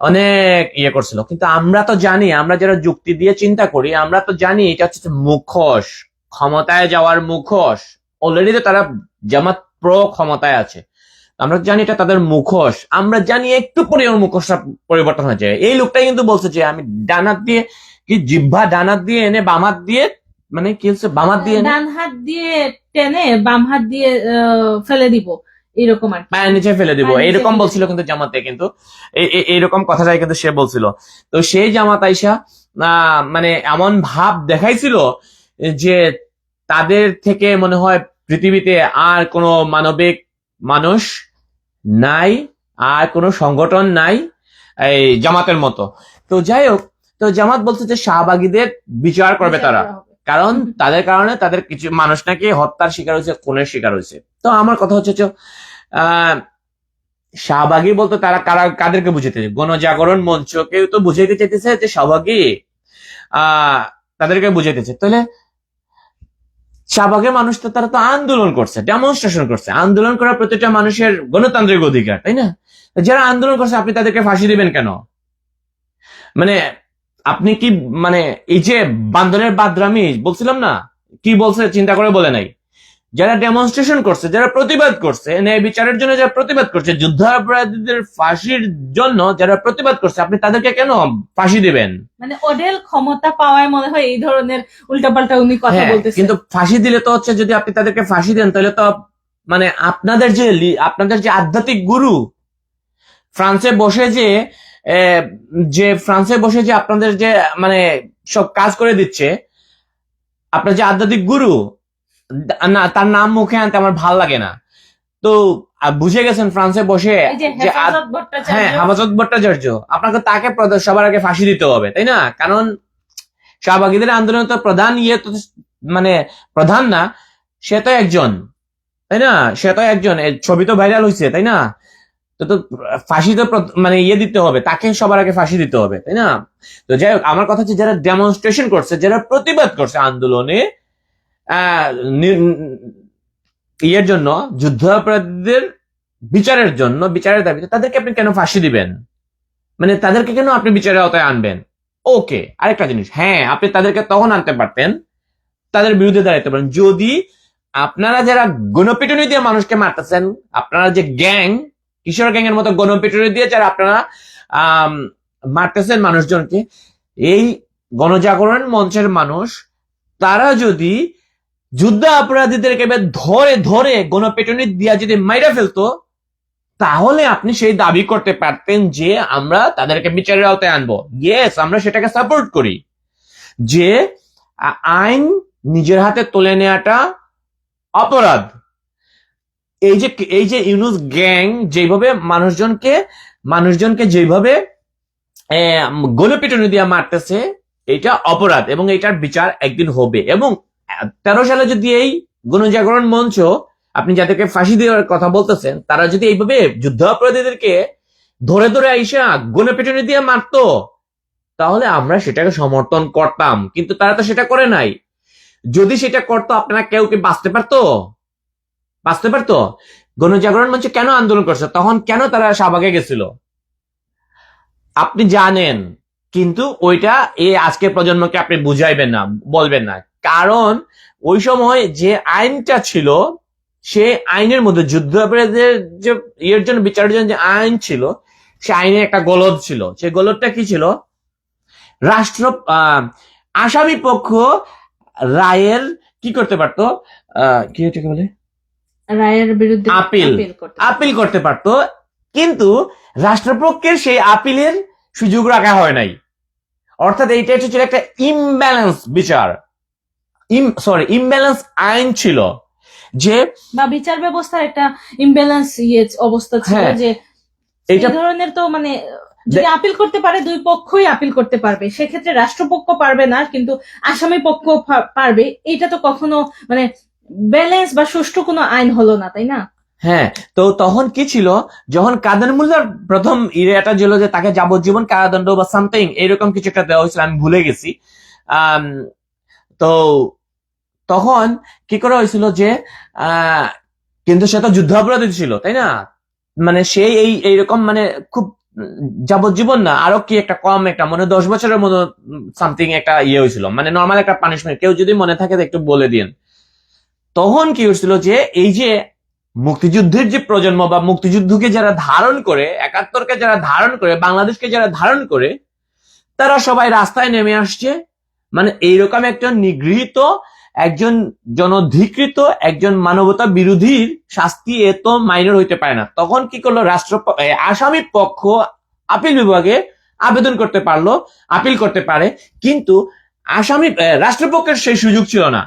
অনেক ইয়ে করছিল, কিন্তু আমরা তো জানি, আমরা যারা যুক্তি দিয়ে চিন্তা করি, আমরা তো জানি এটা হচ্ছে মুখোশ, ক্ষমতায় যাওয়ার মুখোশ। অলরেডি তো তারা জামাত প্রো ক্ষমতায় আছে, আমরা জানি এটা তাদের মুখোশ। আমরা জানি একটু পরে ওর মুখোশটা পরিবর্তন হয়ে যায়। এই লোকটাই কিন্তু বলছে যে আমি ডানাত দিয়ে, কি জিহ্বা ডানাত দিয়ে এনে বাম হাত দিয়ে, মানে কি হচ্ছে বাম হাত দিয়ে এনে ডান হাত দিয়ে টেনে বাম হাত দিয়ে ফেলে দিব, এরকম আর কি। পায়ের নিচে ফেলে দিব, পায়ের নিচে এইরকম ফেলে বলছিল দিব। কিন্তু জামাতে, কিন্তু এইরকম কথাটাই কিন্তু সে বলছিল। তো সেই জামাত আইসা মানে এমন ভাব দেখাইছিল যে তাদের থেকে মনে হয় পৃথিবীতে আর কোনো মানবিক মানুষ নাই, আর কোনো সংগঠন নাই এই জামাতের মতো। তো যাই হোক, তো জামাত বলছে যে শাহবাগীদের বিচার করবে বিচার তারা, করা হবে। কারণ তাদের কারণে তাদের কিছু মানুষ নাকি হত্যার শিকার হয়েছে, খুনের শিকার হয়েছে। তো আমার কথা হচ্ছে যে আহ শাহবাগী বলতে তারা কাদেরকে বুঝাইতেছে? গণজাগরণ মঞ্চকে তো বুঝাইতে চাইতেছে যে শাহবাগী, আহ তাদেরকে বুঝাইতেছে। তাহলে শাহবাগের মানুষ তো, তারা তো আন্দোলন করছে, ডেমনস্ট্রেশন করছে। আন্দোলন করা প্রত্যেকটা মানুষের গণতান্ত্রিক অধিকার, তাই না? যারা আন্দোলন করছে আপনি তাদেরকে ফাঁসি দিবেন কেন? মানে আপনি কি, মানে এই যে বান্দরের বাদরামি বলছিলাম না, কি বলছে চিন্তা করে বলে নাই। যারা ডেমনস্ট্রেশন করছে, যারা প্রতিবাদ করছে, ন্যায় বিচারের জন্য যারা প্রতিবাদ করছে, যুদ্ধাপরাধীদের ফাঁসির জন্য যারা প্রতিবাদ করছে, আপনি তাদেরকে কেন ফাঁসি দিবেন? মানে ওদের ক্ষমতা পাওয়ায় মনে হয় এই ধরনের উল্টাপাল্টা উনি কথা হ্যাঁ, বলতেছে। কিন্তু ফাঁসি দিলে তো হচ্ছে, যদি আপনি তাদেরকে ফাঁসি দেন তাহলে তো মানে আপনাদের যে আধ্যাত্মিক গুরু ফ্রান্সে বসে যে ফ্রান্সে বসে যে আপনাদের যে মানে সব কাজ করে দিচ্ছে, আপনার যে আধ্যাত্মিক গুরু, না তার নাম মুখে আনতে আমার ভাল লাগে না, তো বুঝে গেছেন ফ্রান্সে বসে এই যে যে হেফাজত ভট্টাচার্য, হ্যাঁ, হেফাজত ভট্টাচার্য, আপনাকে তাকে সবার আগে ফাঁসি দিতে হবে, তাই না? কারণ শাহবাগীদের আন্দোলনের তো প্রধান ইয়ে তো, মানে প্রধান না, সে তো একজন, তাই না? সে তো একজন, এর ছবি তো ভাইরাল হয়েছে, তাই না? তো ফাঁসি তো মানে ইয়ে দিতে হবে, তাকে সবার আগে ফাঁসি দিতে হবে, তাই না? তো যাই হোক, আমার কথা হচ্ছে যারা ডেমনস্ট্রেশন করছে, যারা প্রতিবাদ করছে আন্দোলনে আহ ইয়ের জন্য, যুদ্ধাপরাধীদের বিচারের জন্য, বিচারের দাবিতে, তাদেরকে আপনি কেন ফাঁসি দিবেন? মানে তাদেরকে কেন আপনি বিচারের আওতায় আনবেন? ওকে, আরেকটা জিনিস, হ্যাঁ আপনি তাদেরকে তখন আনতে পারতেন, তাদের বিরুদ্ধে দাঁড়াতে পারেন, যদি আপনারা যারা গণপিটুনি দিয়ে মানুষকে মারতেছেন, আপনারা যে গ্যাং, কিশোর গ্যাং এর মতো গণপিটুনি দিয়ে যারা আপনারা মারতেছেন মানুষজনকে, এই গণজাগরণ মঞ্চের মানুষ, তারা যদি যুদ্ধ অপরাধীদেরকে ধরে ধরে গণপিটুনি দিয়া যদি মাইরা ফেলতো, তাহলে আপনি সেই দাবি করতে পারতেন যে আমরা তাদেরকে বিচারের আওতায় আনবো। ইয়েস, আমরা সেটাকে সাপোর্ট করি, যে আইন নিজের হাতে তুলে নেওয়াটা অপরাধ। এই যে ইউনুস গ্যাং যেভাবে মানুষজনকে যেভাবে গণপিটুনি দিয়ে মারতেছে, এটা অপরাধ, এবং এটার বিচার একদিন হবে। এবং 13 সালে যদি এই গণজাগরণ মঞ্চ, আপনি যাদেরকে ফাঁসি দেওয়ার কথা বলতেছেন, তারা যদি এইভাবে যুদ্ধ অপরাধীদেরকে ধরে ধরে আইসা গণপিটুনি দিয়ে মারতো, তাহলে আমরা সেটাকে সমর্থন করতাম, কিন্তু তারা তো সেটা করে নাই। যদি সেটা করতো, আপনারা কেউ কি বাঁচতে পারতো? গণজাগরণ মঞ্চে কেন আন্দোলন করছে তখন? কেন তারা শাহবাগে গেছিল আপনি জানেন, কিন্তু ওইটা এই আজকের প্রজন্মকে আপনি বুঝাইবেন না, বলবেন না, কারণ ওই সময় যে আইনটা ছিল, সে আইনের মধ্যে যুদ্ধ অপরাধীদের যে ইয়ের জন্য, বিচারের জন্য যে আইন ছিল, সে আইনে একটা গলদ ছিল। সেই গলদটা কি ছিল? রাষ্ট্র আসামি পক্ষ রায়ের কি করতে পারতো, কি এটাকে বলে, রায়ের বিরুদ্ধে আপিল করতে পারতো, কিন্তু রাষ্ট্রপক্ষের সেই আপিলের সুযোগ রাখা হয় নাই। অর্থাৎ এইটা ছিল একটা ইমব্যালেন্স বিচার, ইমব্যালেন্স আইন ছিল, যে বা বিচার ব্যবস্থার একটা ইমব্যালেন্স অবস্থা ছিল, হ্যাঁ, যে এই এইটা ধরনের। তো মানে যদি আপিল করতে পারে, দুই পক্ষই আপিল করতে পারবে, সেক্ষেত্রে রাষ্ট্রপক্ষ পারবে না, কিন্তু আসামি পক্ষ পারবে। এটা তো কখনো মানে ব্যালেন্স বা সুষ্ঠু কোনো আইন হলো না, তাই না? হ্যাঁ, তো তখন কি ছিল, যখন কাদের মুল্লার প্রথম ইরেটা ছিল যে তাকে যাবজ্জীবন কারাদণ্ড বা সামথিং এরকম কিছু একটা দেওয়া হয়েছিল, আমি ভুলে গেছি। তো তখন কি করা হয়েছিল যে কিন্তু সে তো যুদ্ধাপরাধী ছিল, তাই না? মানে সে এইরকম মানে খুব যাবজ্জীবন না, আরো কি একটা কম, একটা মনে 10 বছরের মতো সামথিং একটা ইয়ে হয়েছিল, মানে নর্মাল একটা পানিশমেন্ট। কেউ যদি মনে থাকে একটু বলে দিন। তখন কি হয়েছিল যে এই যে মুক্তিযুদ্ধের যে প্রজন্ম বা মুক্তিযুদ্ধকে যারা ধারণ করে, 71কে যারা ধারণ করে, বাংলাদেশকে যারা ধারণ করে, তারা সবাই রাস্তায় নেমে আসছে। মানে এইরকম একটা নিগৃহীত, একজন জনধিকৃত, একজন মানবতা বিরোধীর শাস্তি এত মাইনর হইতে পারে না। তখন কি করলো আসামি পক্ষ আপিল বিভাগে আবেদন করতে পারলো, আপিল করতে পারে, কিন্তু রাষ্ট্রপক্ষের সেই সুযোগ ছিল না।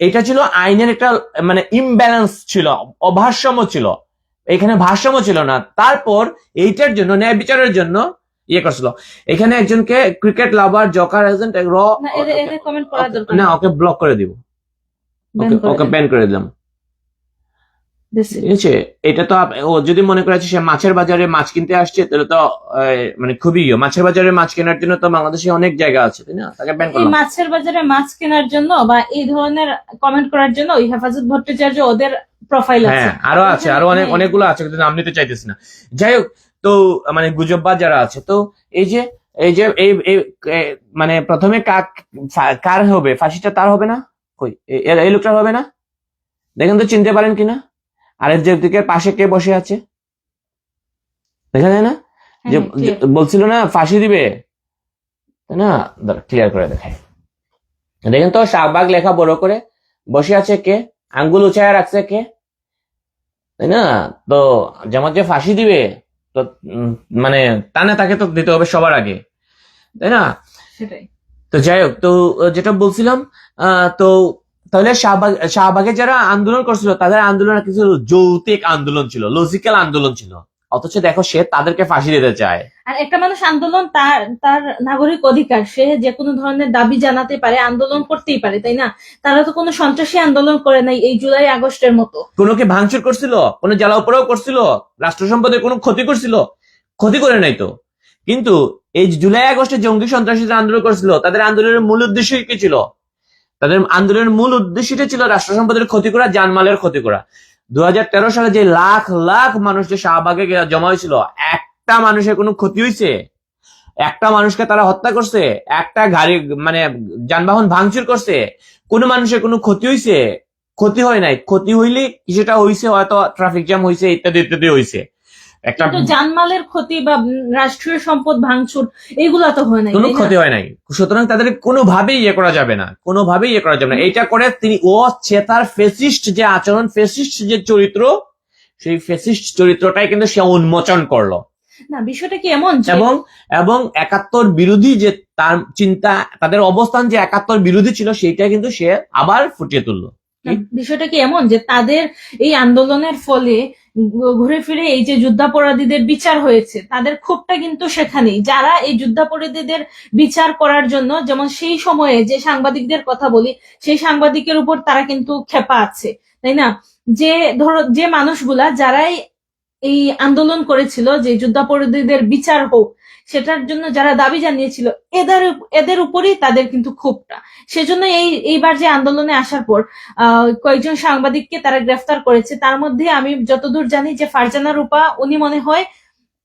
এটা ছিল আইনের একটা মানে ইমব্যালেন্স ছিল, অভারসাম্য ছিল, এখানে ভারসাম্য ছিল না। তারপর এইটার জন্য, ন্যায় বিচারের জন্য ইয়ে করছিল। এখানে একজনকে ক্রিকেট লাভার, জকার এজেন্ট, না, এদের কমেন্ট করার দরকার না, নেই। ওকে ব্লক করে দিব, Ban করে ওকে দেন। ব্যান করে দিলাম। That's it. ঠিক আছে, এটা তো ও যদি মনে করে সে মাছের বাজারে মাছ কিনতে আসছে, তাহলে তো মানে খুবই মাছের বাজারে মাছ কেনার জন্য তো বাংলাদেশে অনেক জায়গা আছে, তাই না? তাকে ব্যান এই করলাম। মাছের বাজারে মাছ কেনার জন্য বা এই ধরনের কমেন্ট করার জন্য ওই হেফাজত ভট্টাচার্য ওদের প্রোফাইল আছে। হ্যাঁ, আরো আছে, আরো অনেকগুলো আছে, কিন্তু নাম নিতে চাইতেছি না। যাই হোক, তো মানে গুজববাজ যারা আছে, তো এই যে মানে প্রথমে কার হবে ফাঁসিটা, তার হবে না? কই এই লোকটার হবে না? দেখেন তো চিনতে পারেন কিনা? আরেক যে দিকের পাশে কে বসে আছে দেখা যায় না? যে বলছিল না ফাঁসি দিবে, তাই না? ক্লিয়ার করে দেখায়। দেখেন তো, শাহবাগ লেখা বড় করে বসে আছে কে? আঙ্গুল উঁচায় রাখছে কে? তাই না? তো জামাত যে ফাঁসি দিবে, তো মানে টানে তাকে তো দিতে হবে সবার আগে, তাই না? সেটাই। তো যাই হোক, তো যেটা বলছিলাম, তো তাহলে শাহবাগে যারা আন্দোলন করছিল, তাদের আন্দোলন কিছু যৌক্তিক আন্দোলন ছিল, লজিক্যাল আন্দোলন ছিল। অথচ দেখো, সে তাদেরকে ফাঁসি দিতে চায়। আর একটা মানুষ আন্দোলন, তার তার নাগরিক অধিকার, সে যে কোনো ধরনের দাবি জানাতে পারে, আন্দোলন করতেই পারে, তাই না? তারা তো কোনো সন্ত্রাসী আন্দোলন করে নাই এই জুলাই আগস্টের মতো। কোনো কি ভাঙচুর করছিল? কোনো জ্বালাও পোড়াও করছিল? রাষ্ট্র সম্পদের কোনো ক্ষতি করছিল? ক্ষতি করে নাই তো। কিন্তু এই জুলাই আগস্টে জঙ্গি সন্ত্রাসীরা আন্দোলন করছিল, তাদের আন্দোলনের মূল উদ্দেশ্য কি ছিল? তাদের আন্দোলনের মূল উদ্দেশ্যটা ছিল রাষ্ট্র সম্পদের ক্ষতি করা, জানমালের ক্ষতি করা। 2013 সালে যে লাখ লাখ মানুষ যে শাহবাগে জমা হয়েছিল, একটা মানুষের কোনো ক্ষতি হয়েছে? একটা মানুষকে তারা হত্যা করছে? একটা গাড়ি মানে যানবাহন ভাঙচুর করছে? কোনো মানুষের কোনো ক্ষতি হয়েছে? ক্ষতি হয় নাই। ক্ষতি হইলে কিছুটা হয়েছে, হয়তো ট্রাফিক জ্যাম হয়েছে, ইত্যাদি ইত্যাদি হয়েছে। একটা জানমালের ক্ষতি বা রাষ্ট্রীয় সম্পদ ভাঙচুর এগুলা তো হয় নাই, কোনো ক্ষতি হয় নাই। সুতরাং তাদের কোনোভাবেই ইয়ে করা যাবে না, কোনোভাবেই ইয়ে করা যাবে না। এইটা করে তিনি তার ফেসিস্ট যে আচরণ, ফেসিস্ট যে চরিত্র, সেই ফেসিস্ট চরিত্রটাই কিন্তু সে উন্মোচন করলো। না, বিষয়টা কি এমন, এবং 71 বিরোধী যে তার চিন্তা, তাদের অবস্থান যে 71 বিরোধী ছিল, সেইটা কিন্তু সে আবার ফুটিয়ে তুললো। বিষয়টা কি এমন যে তাদের এই আন্দোলনের ফলে ঘুরে ফিরে এই যে যুদ্ধাপরাধীদের বিচার হয়েছে, তাদের ক্ষোভটা কিন্তু সেখানেই। যারা এই যুদ্ধাপরাধীদের বিচার করার জন্য, যেমন সেই সময়ে যে সাংবাদিকদের কথা বলি, সেই সাংবাদিকের উপর তারা কিন্তু ক্ষেপা আছে, তাই না? যে ধরো, যে মানুষগুলা যারাই এই আন্দোলন করেছিল যে যুদ্ধাপরাধীদের বিচার হোক, সেটার জন্য যারা দাবি জানিয়েছিল, এদের উপরই তাদের কিন্তু ক্ষোভটা। সেজন্য এইবার যে আন্দোলনে আসার পর কয়েকজন সাংবাদিককে তারা গ্রেফতার করেছে। তার মধ্যে আমি যতদূর জানি যে ফারজানা রূপা, উনি মনে হয়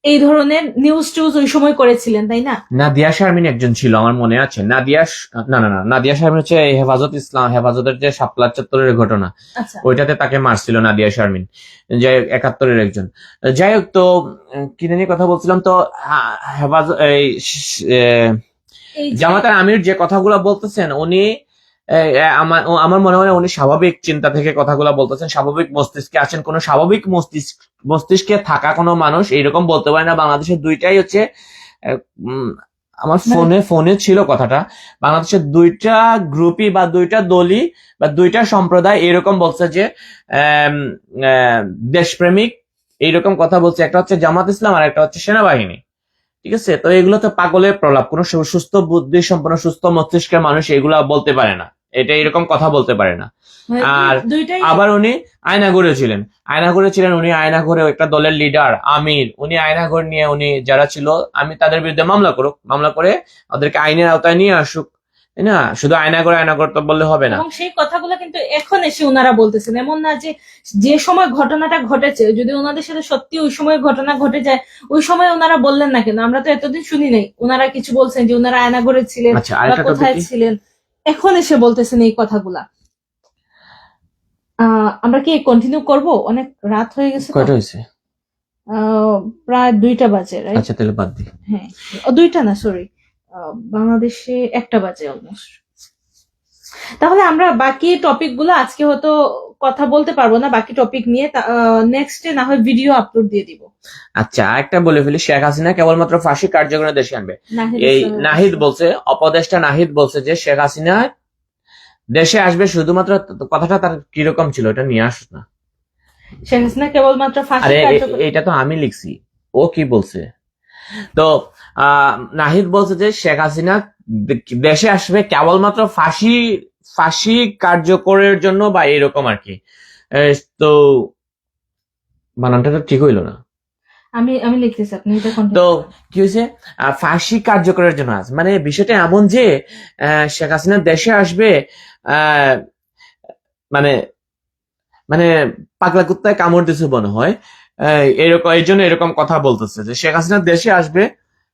এই ধরনের নিউজ টিউজ ওই সময় করেছিলেন, তাই না? নাদিয়া শারমিন একজন ছিল, আমার মনে আছে। নাদিয়া শারমিন হচ্ছে হেফাজতের যে শাপলা চত্বরের ঘটনা, ওইটাতে তাকে মারছিল নাদিয়া শারমিন, যাই হোক 71-এর একজন। যাই হোক, তো কি নিয়ে কথা বলছিলাম, তো জামাতের আমির যে কথাগুলো বলতেছেন, উনি আমার মনে হয় উনি স্বাভাবিক চিন্তা থেকে কথাগুলো বলতেছেন, স্বাভাবিক মস্তিষ্কে আছেন। কোন স্বাভাবিক মস্তিষ্কে থাকা কোনো মানুষ এইরকম বলতে পারে না। বাংলাদেশের দুইটাই হচ্ছে, আমার ফোনে ছিল কথাটা, বাংলাদেশের দুইটা গ্রুপই বা দুইটা দলই বা দুইটা সম্প্রদায় এরকম বলছে যে দেশপ্রেমিক এইরকম কথা বলছে। একটা হচ্ছে জামাত ইসলাম আর একটা হচ্ছে সেনাবাহিনী। ঠিক আছে, তো এগুলো তো পাগলের প্রলাপ। কোন সুস্থ বুদ্ধি সম্পন্ন সুস্থ মস্তিষ্কের মানুষ এগুলা বলতে পারে না, এটা এরকম কথা বলতে পারে না। আর আবার উনি আয়নাঘরে ছিলেন, উনি আয়নাঘরে একটা দলের লিডার আমির, উনি আয়নাঘর নিয়ে উনি যারা ছিল, আমি তাদের বিরুদ্ধে মামলা করে ওদেরকে আইনের আওতায় নিয়ে আসুক, তাই না? শুধু আয়না করে তো বললে হবে না। এবং সেই কথাগুলো কিন্তু এখন এসে ওনারা বলতেছেন, এমন না যে যে সময় ঘটনাটা ঘটেছে যদি ওনাদের সাথে সত্যি ওই সময় ঘটনা ঘটে যায় ওই সময় ওনারা বললেন না কেন? আমরা তো এতদিন শুনি নাই ওনারা কিছু বলছেন যে ওনারা আয়নাঘরে ছিলেন আচ্ছা, বা আরেকটা টপিক কোথায় কি? ছিলেন, এখন এসে বলতেছেন এই কথাগুলা। আমরা কি কন্টিনিউ করব? অনেক রাত হয়ে গেছে তো। কয়টা হয়েছে? প্রায় 2টা বাজে, রাইট? আচ্ছা, তাহলে বাদ দিই। হ্যাঁ, 2টা না, সরি, বাংলাদেশে 1টা বাজে অলমোস্ট। তাহলে আমরা বাকি টপিক গুলো আজকে হয়তো কথা বলতে পারবো না বাকি টপিক নিয়ে, নেক্সটে না হয় ভিডিও আপলোড দিয়ে দিব। আচ্ছা, আরেকটা বলে ফেলি, শেখ হাসিনা কেবলমাত্র ফাঁসি কার্যকরে দেশে আনবে। নাহিদ এই ইসলামের নাহিদ ভাষ্য। বলছে, অপদেষ্টা নাহিদ বলছে যে শেখ হাসিনা দেশে আসবে শুধুমাত্র, কথাটা তার কিরকম ছিল এটা নিয়ে আসুস না। শেখ হাসিনা কেবলমাত্র ফাঁসি আরে কার্যকর। এটা তো আমি লিখছি, ও কি বলছে? তো নাহিদ বলছে যে শেখ হাসিনা দেশে আসবে কেবলমাত্র ফাঁসি ফাঁসি কার্যকরের জন্য বা এরকম আর কি। তো বানানটা তো ঠিক হইলো না। আমি আমি লিখতেছি, আপনি এটা তো কন্টিনিউ করেন। কি হয়েছে? ফাঁসি কার্যকরের জন্য আছে, মানে বিষয়টা এমন যে শেখ হাসিনা দেশে আসবে, আহ, মানে মানে পাগলা কুত্তায় কামড় দিছে মনে হয়, এরকম এই জন্য এরকম কথা বলতেছে যে শেখ হাসিনা দেশে আসবে,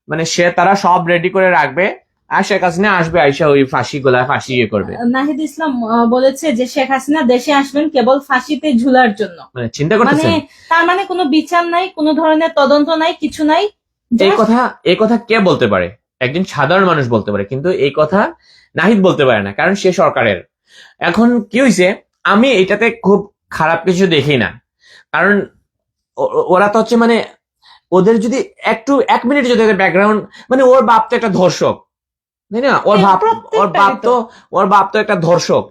মানে তারা সব রেডি করে রাখবে আর শেখ হাসিনা আসবে আইসা ওই ফাঁসি গোলায় ফাঁসি ইয়ে করবে। নাহিদ ইসলাম বলেছে যে শেখ হাসিনা দেশে আসবেন কেবল ফাঁসিতে ঝুলার জন্য। মানে চিন্তা মানে করতেছেন? তার মানে কোনো বিচার নাই, কোনো ধরনের তদন্ত নাই, কিছু নাই। এই Just কথা এই কথা কে বলতে পারে? একজন সাধারণ মানুষ বলতে পারে, কিন্তু এই কথা নাহিদ বলতে পারে না, কারণ সে সরকারের। এখন কি হয়েছে, আমি এটাতে খুব খারাপ কিছু দেখি না, কারণ ওরা তো হচ্ছে মানে ওদের যদি একটু 1 মিনিট যদি ব্যাকগ্রাউন্ড, মানে ওর বাপ তো একটা ধর্ষক, তাই না? ওর বাপ প্রত্যেকটারই তো। ওর বাপ তো একটা ধর্ষক।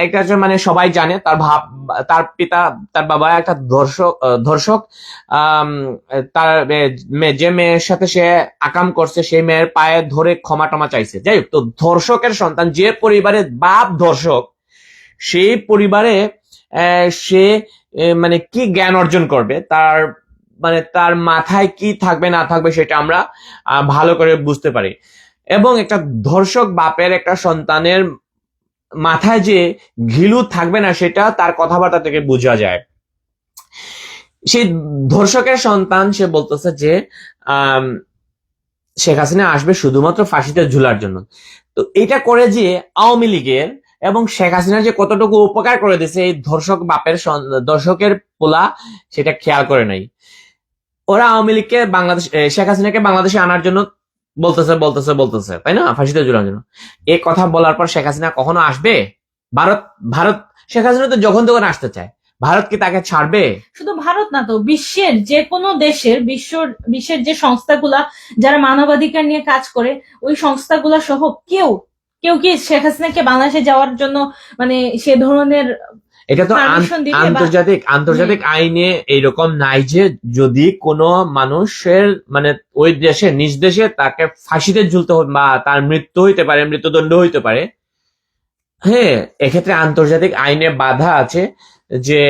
একটা হচ্ছে মানে সবাই জানে তার পিতা, তার বাবা একটা ধর্ষক। আম, তার যে মেয়ের সাথে সে আকাম করছে সেই মেয়ের পায়ে ধরে ক্ষমা টমা চাইছে। যাই হোক, তো ধর্ষকের সন্তান যে পরিবারে বাপ ধর্ষক, সেই পরিবারে সে মানে কি জ্ঞান অর্জন করবে, তার মানে তার মাথায় কি থাকবে না থাকবে সেটা আমরা ভালো করে বুঝতে পারি। এবং একটা ধর্ষক বাপের একটা সন্তানের মাথায় যে ঘিলু থাকবে না সেটা তার কথাবার্তা থেকে বোঝা যায়। সেই ধর্ষকের সন্তান সে বলতেছে যে আহ শেখ হাসিনা আসবে শুধুমাত্র ফাঁসিতে ঝুলার জন্য। তো এটা করে যে আওয়ামী লীগের এবং শেখ হাসিনা যে কতটুকু উপকার করে দিয়েছে এই ধর্ষকের পোলা সেটা খেয়াল করে নাই। ওরা আওয়ামী লীগকে বাংলাদেশ, শেখ হাসিনাকে বাংলাদেশে আনার জন্য বলতেছে তাই না, ফাঁসিতে ঝুলানোর জন্য। এই কথা বলার পর শেখ হাসিনা কখনো আসবে? ভারত ভারত শেখ হাসিনা তো যখন তখন আসতে চায়, ভারত কি তাকে ছাড়বে? শুধু ভারত না তো, বিশ্বের যে কোনো দেশের বিশ্বের যে সংস্থাগুলা যারা মানবাধিকার নিয়ে কাজ করে ওই সংস্থাগুলা সহ কেউ কেউ কি শেখ হাসিনাকে বাংলাদেশে যাওয়ার জন্য মানে সে ধরনের এটা তো পারমিশন দিবে? বা আন্তর্জাতিক আইনে এইরকম নাই যে যদি কোনো মানুষের মানে ওই দেশে নিজ দেশে তাকে ফাঁসিতে ঝুলতে হবে বা তার মৃত্যু হইতে পারে, মৃত্যুদণ্ড হইতে পারে। হ্যাঁ, এক্ষেত্রে আন্তর্জাতিক আইনে বাধা আছে যে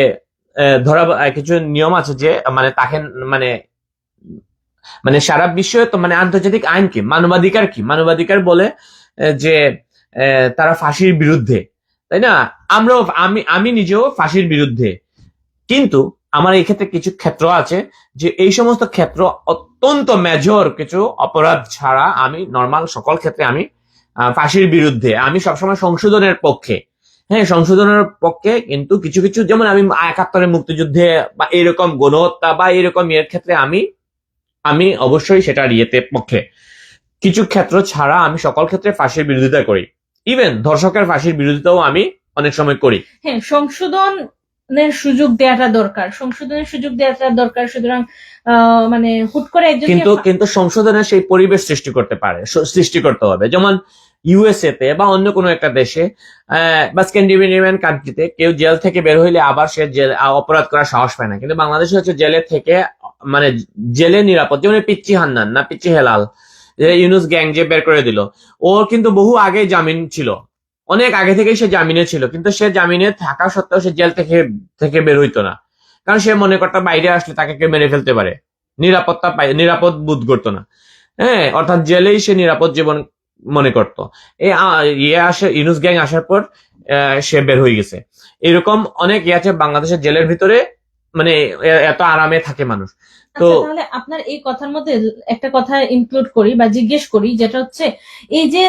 ধরা কিছু নিয়ম আছে যে মানে তাকে মানে মানে সারা বিশ্বে তো মানে আন্তর্জাতিক আইন কি, মানবাধিকার বলে যে তারা ফাঁসির বিরুদ্ধে, তাই না? আমি নিজেও ফাঁসির বিরুদ্ধে, কিন্তু আমার এই ক্ষেত্রে কিছু ক্ষেত্র আছে যে এই সমস্ত ক্ষেত্র অত্যন্ত মেজর কিছু অপরাধ ছাড়া আমি নর্মাল সকল ক্ষেত্রে আমি ফাঁসির বিরুদ্ধে। আমি সবসময় সংশোধনের পক্ষে, হ্যাঁ সংশোধনের পক্ষে, কিন্তু কিছু কিছু যেমন আমি 71-এর মুক্তিযুদ্ধে বা এরকম গণহত্যা বা এরকম এর ক্ষেত্রে আমি আমি অবশ্যই সেটার ইয়েতে পক্ষে। কিছু ক্ষেত্র ছাড়া আমি সকল ক্ষেত্রে ফাঁসির বিরোধিতা করি, ইভেন ধর্ষকের ফাঁসির বিরোধিতাও আমি অনেক সময় করি। হ্যাঁ, সংশোধনের সুযোগ দেওয়াটা দরকার। সুতরাং মানে হুট করে একজন কিন্তু সংশোধনের সেই পরিবেশ সৃষ্টি করতে হবে। যেমন ইউএসএ তে বা অন্য কোনো একটা দেশে বা স্ক্যান্ডিনেভিয়ান কান্ট্রিতে কেউ জেল থেকে বের হইলে আবার সে অপরাধ করার সাহস পায় না, কিন্তু বাংলাদেশে হচ্ছে জেলে থেকে মানে জেলে নিরাপদ। যেমন পিচ্চি হান্নান না পিচ্চি হেলাল, ইউনুস গ্যাং যে বের করে দিল, ওর কিন্তু বহু আগে জামিন ছিল, অনেক আগে থেকেই সে জামিনে ছিল, কিন্তু সে জামিনে থাকা সত্ত্বেও সে জেল থেকে বের হইতো না, কারণ সে মনে করতো বাইরে আসলে তাকে কেউ মেরে ফেলতে পারে, নিরাপদ বোধ করতো না। হ্যাঁ, অর্থাৎ জেলেই সে নিরাপদ জীবন মনে করতো। ইউনুস গ্যাং আসার পর সে বের হয়ে গেছে। এরকম অনেক আছে বাংলাদেশের জেলের ভিতরে, মানে এত আরামে থাকে মানুষ। তো আচ্ছা, তাহলে আপনার এই কথার মধ্যে একটা কথা ইনক্লুড করি বা জিজ্ঞেস করি, যেটা হচ্ছে এই যে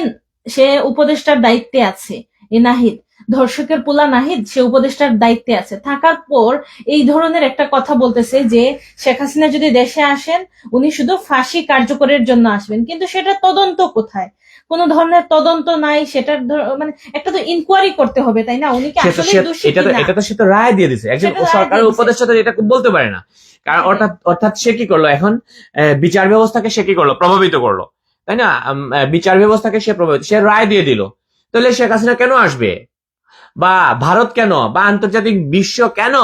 সে উপদেষ্টার দায়িত্বে আছে, এই নাহিদ, ধর্ষকের পোলা নাহিদ, সে উপদেষ্টার দায়িত্বে আছে, থাকার পর এই ধরনের একটা কথা বলতেছে যে শেখ হাসিনা যদি দেশে আসেন উনি শুধু ফাঁসি কার্যকরের জন্য আসবেন, কিন্তু সেটা তদন্ত কোথায়? কোনো ধরনের তদন্ত নাই সেটার, মানে একটা তো ইনকোয়ারি করতে হবে, তাই না? উনি কি আসলে দোষী কিনা? এটা তো সে তো রায় দিয়ে দিছে, একজন সেটা রায় সরকারের দিয়ে দিছে। উপদেষ্টা তো এটা বলতে পারে না। কারণ সেটাই। অর্থাৎ সে কি করলো এখন, বিচার ব্যবস্থাকে সে কি করলো, প্রভাবিত করলো, তাই না? বিচার ব্যবস্থাকে সে প্রভাবিত, সে রায় দিয়ে দিল। তাহলে শেখ হাসিনা কেন আসবে, বা ভারত কেন, বা আন্তর্জাতিক বিশ্ব কেন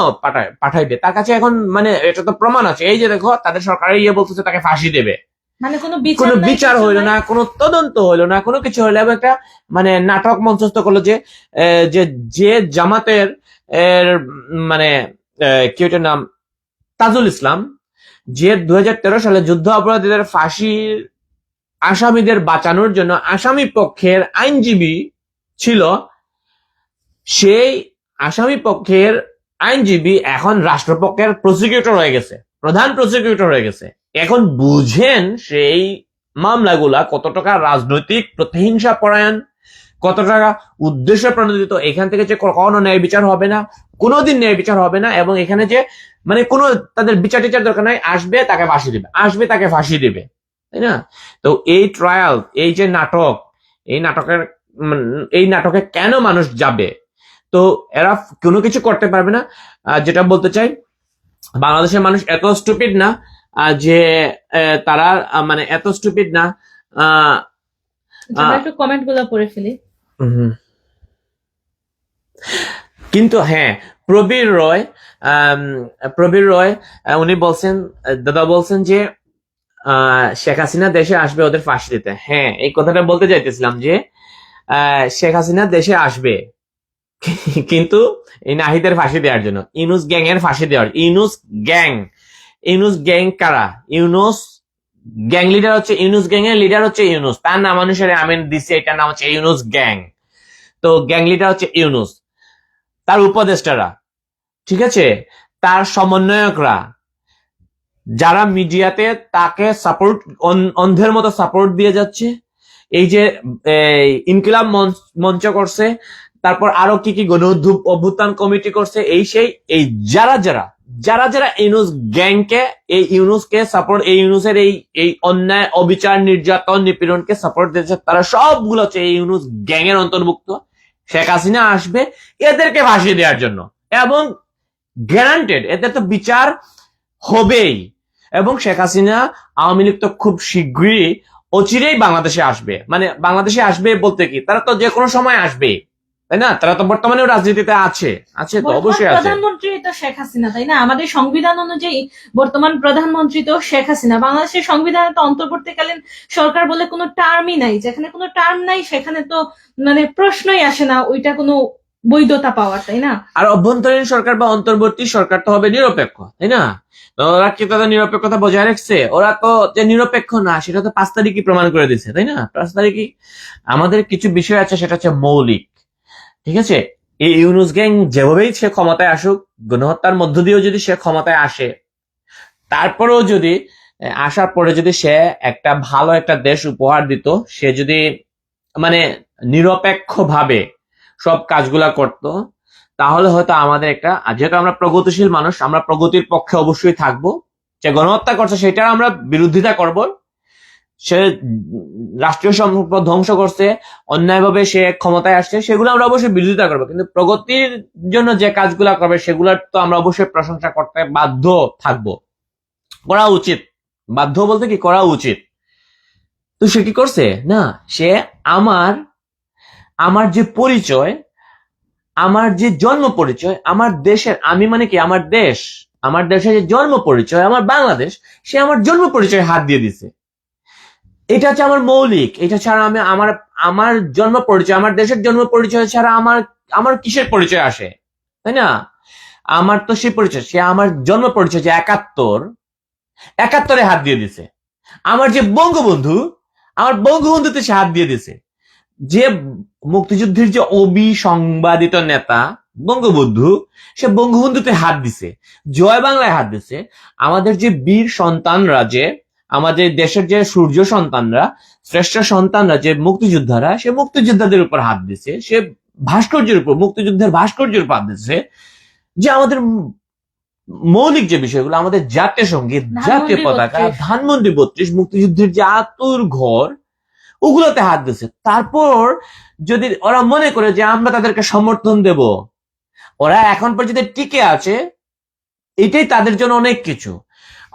পাঠাইবে তার কাছে? এখন মানে এটা তো প্রমাণ আছে, এই যে দেখো তাদের সরকারের বলতেছে তাকে ফাঁসি দেবে। মানে কোনো কোনো বিচার নাই, বিচার কিছু হইলো নাই। না, কোনো তদন্ত হইলো না, কোনো কিছু হইলো, এবং একটা মানে নাটক মঞ্চস্থ করলো যে যে যে জামাতের মানে কি ওটার নাম, তাজুল ইসলাম, যে 2013 সালে যুদ্ধ অপরাধীদের ফাঁসির আসামিদের বাঁচানোর জন্য আসামি পক্ষের আইনজীবী ছিল, সেই আসামি পক্ষের আইনজীবী এখন রাষ্ট্রপক্ষের প্রসিকিউটর হয়ে গেছে, প্রধান প্রসিকিউটর হয়ে গেছে। এখন বুঝেন সেই মামলাগুলা কত টাকা রাজনৈতিক প্রতিহিংসা পরায়ণ, কত টাকা উদ্দেশ্য প্রণোদিত। এখান থেকে যে কখনো ন্যায় বিচার হবে না, কোনোদিন ন্যায় বিচার হবে না, এবং এখানে যে মানে কোনো তাদের বিচার টিচার দরকার নাই, আসবে তাকে ফাঁসি দিবে, আসবে তাকে ফাঁসি দিবে, তাই না? তো এই ট্রায়াল, এই যে নাটক, এই নাটকের এই নাটকে কেন মানুষ যাবে? তো এরা কোনো কিছু করতে পারবে না। যেটা বলতে চাই, বাংলাদেশের মানুষ এত স্টুপিড না যে তারা মানে এত স্টুপিড না। আমরা একটু কমেন্ট গুলো পড়ে ফেলি। কিন্তু হ্যাঁ, প্রবীর রয় উনি বলছেন, দাদা বলছেন যে শেখ হাসিনা দেশে আসবে ওদের ফাঁসি দিতে। হ্যাঁ, এই কথাটা বলতে চাইতেছিলাম যে শেখ হাসিনা দেশে আসবে, কিন্তু এই নাহিদের ফাঁসি দেওয়ার জন্য, ইউনুস গ্যাং এর ফাঁসি দেওয়ার। ইউনুস গ্যাং কারা? ইউনুস গ্যাং লিডার হচ্ছে, ইউনুস গ্যাং এর লিডার হচ্ছে ইউনুস, তার নাম অনুসারে আমি দিচ্ছি, এটার নাম হচ্ছে ইউনুস গ্যাং। তো গ্যাং লিডার হচ্ছে ইউনুস, তার উপদেষ্টারা, ঠিক আছে, তার সমন্বয়করা, যারা মিডিয়াতে তাকে সাপোর্ট, অন্ধের মতো সাপোর্ট দিয়ে যাচ্ছে। এই যে ইনকিলাব মঞ্চ করছে, তারপর আরো কি কি গণ অভ্যুত্থান কমিটি করছে, এই সেই, এই যারা যারা যারা যারা ইউনুস গ্যাংকে, এই ইউনুসকে সাপোর্ট, এই ইউনুসের এই অন্যায় অবিচার নির্যাতন নিপীড়নকে সাপোর্ট দিয়েছে, তারা সবগুলো হচ্ছে এই ইউনুস গ্যাং এর অন্তর্ভুক্ত। শেখ হাসিনা আসবে এদেরকে ভাসিয়ে দেওয়ার জন্য, এবং গ্যারান্টেড এদের তো বিচার হবেই। এবং শেখ হাসিনা, আওয়ামী লীগ তো খুব শীঘ্রই অচিরেই বাংলাদেশে আসবে। মানে বাংলাদেশে আসবে বলতে কি, তারা তো যে কোনো সময় আসবে, তাই না? তারা তো বর্তমানেও রাজনীতিতে আছে, আছে তো, অবশ্যই আছে। প্রধানমন্ত্রী তো শেখ হাসিনা, তাই না? আমাদের সংবিধান অনুযায়ী বর্তমান প্রধানমন্ত্রী তো শেখ হাসিনা। বাংলাদেশের সংবিধানে তো অন্তর্বর্তীকালীন সরকার বলে কোনো টার্মই নাই। যেখানে কোনো টার্ম নাই সেখানে তো মানে প্রশ্নই আসে না ওইটা কোনো বৈধতা পাওয়ার, তাই না? আর অভ্যন্তরীণ সরকার বা অন্তর্বর্তী সরকার তো হবে নিরপেক্ষ, তাই না? ওরা কি তাদের নিরপেক্ষতা বজায় রাখছে? ওরা তো যে নিরপেক্ষ না সেটা তো 5 তারিখই প্রমাণ করে দিচ্ছে, তাই না? 5 তারিখই আমাদের কিছু বিষয় আছে, সেটা হচ্ছে মৌলিক, ঠিক আছে? এই ইউনুস গ্যাং যেভাবেই সে ক্ষমতায় আসুক, গণহত্যার মধ্য দিয়েও যদি সে ক্ষমতায় আসে, তারপরেও যদি আসার পরে যদি সে একটা ভালো একটা দেশ উপহার দিত, সে যদি মানে নিরপেক্ষ ভাবে সব কাজগুলা করত, তাহলে হয়তো আমাদের একটা, যেহেতু আমরা প্রগতিশীল মানুষ, আমরা প্রগতির পক্ষে অবশ্যই থাকবো। যে গণহত্যা করছে সেটার আমরা বিরোধিতা করব, সে রাষ্ট্রীয় সম্পদ ধ্বংস করছে, অন্যায়ভাবে সে ক্ষমতায় আসছে, সেগুলো আমরা অবশ্যই বিরোধিতা করবো। কিন্তু প্রগতির জন্য যে কাজগুলা করবে সেগুলোর তো আমরা অবশ্যই প্রশংসা করতে বাধ্য থাকবো, করা উচিত। বাধ্য বলতে কি, করা উচিত। তো সে কি করছে না, সে আমার আমার যে পরিচয়, আমার যে জন্ম পরিচয়, আমার দেশের, আমি মানে কি আমার দেশ, আমার দেশের যে জন্ম পরিচয়, আমার বাংলাদেশ, সে আমার জন্ম পরিচয় হাত দিয়ে দিছে। এটা হচ্ছে আমার মৌলিক। এটা ছাড়া আমি আমার আমার জন্ম পরিচয়, আমার দেশের জন্ম পরিচয় ছাড়া আমার আমার কিসের পরিচয় আসে, তাই না? আমার তো সে পরিচয়, সে আমার জন্ম পরিচয় যে 71, 71-এ হাত দিয়ে দিছে। আমার যে বঙ্গবন্ধু, আমার বঙ্গবন্ধুতে সে হাত দিয়ে দিছে। যে মুক্তিযুদ্ধের যে অবিসংবাদিত নেতা বঙ্গবন্ধু, সে বঙ্গবন্ধুতে হাত দিছে, জয় বাংলায় হাত দিছে। আমাদের যে বীর সন্তানরা, যে আমাদের দেশের যে সূর্য সন্তানরা, শ্রেষ্ঠ সন্তানরা, যে মুক্তিযোদ্ধারা, সে মুক্তিযোদ্ধাদের উপর হাত দিছে, সে ভাস্কর্যের উপর, মুক্তিযুদ্ধের ভাস্কর্যের উপর হাত দিছে। যে আমাদের মৌলিক যে বিষয়গুলো, আমাদের জাতীয় সঙ্গীত, জাতীয় পতাকা, ধানমন্ডি 32, মুক্তিযুদ্ধের যে আতুর ঘর, ওগুলোতে হাত দিছে। তারপর যদি ওরা মনে করে যে আমরা তাদেরকে সমর্থন দেব, ওরা এখন পর্যন্ত টিকে আছে, এটাই তাদের জন্য অনেক কিছু।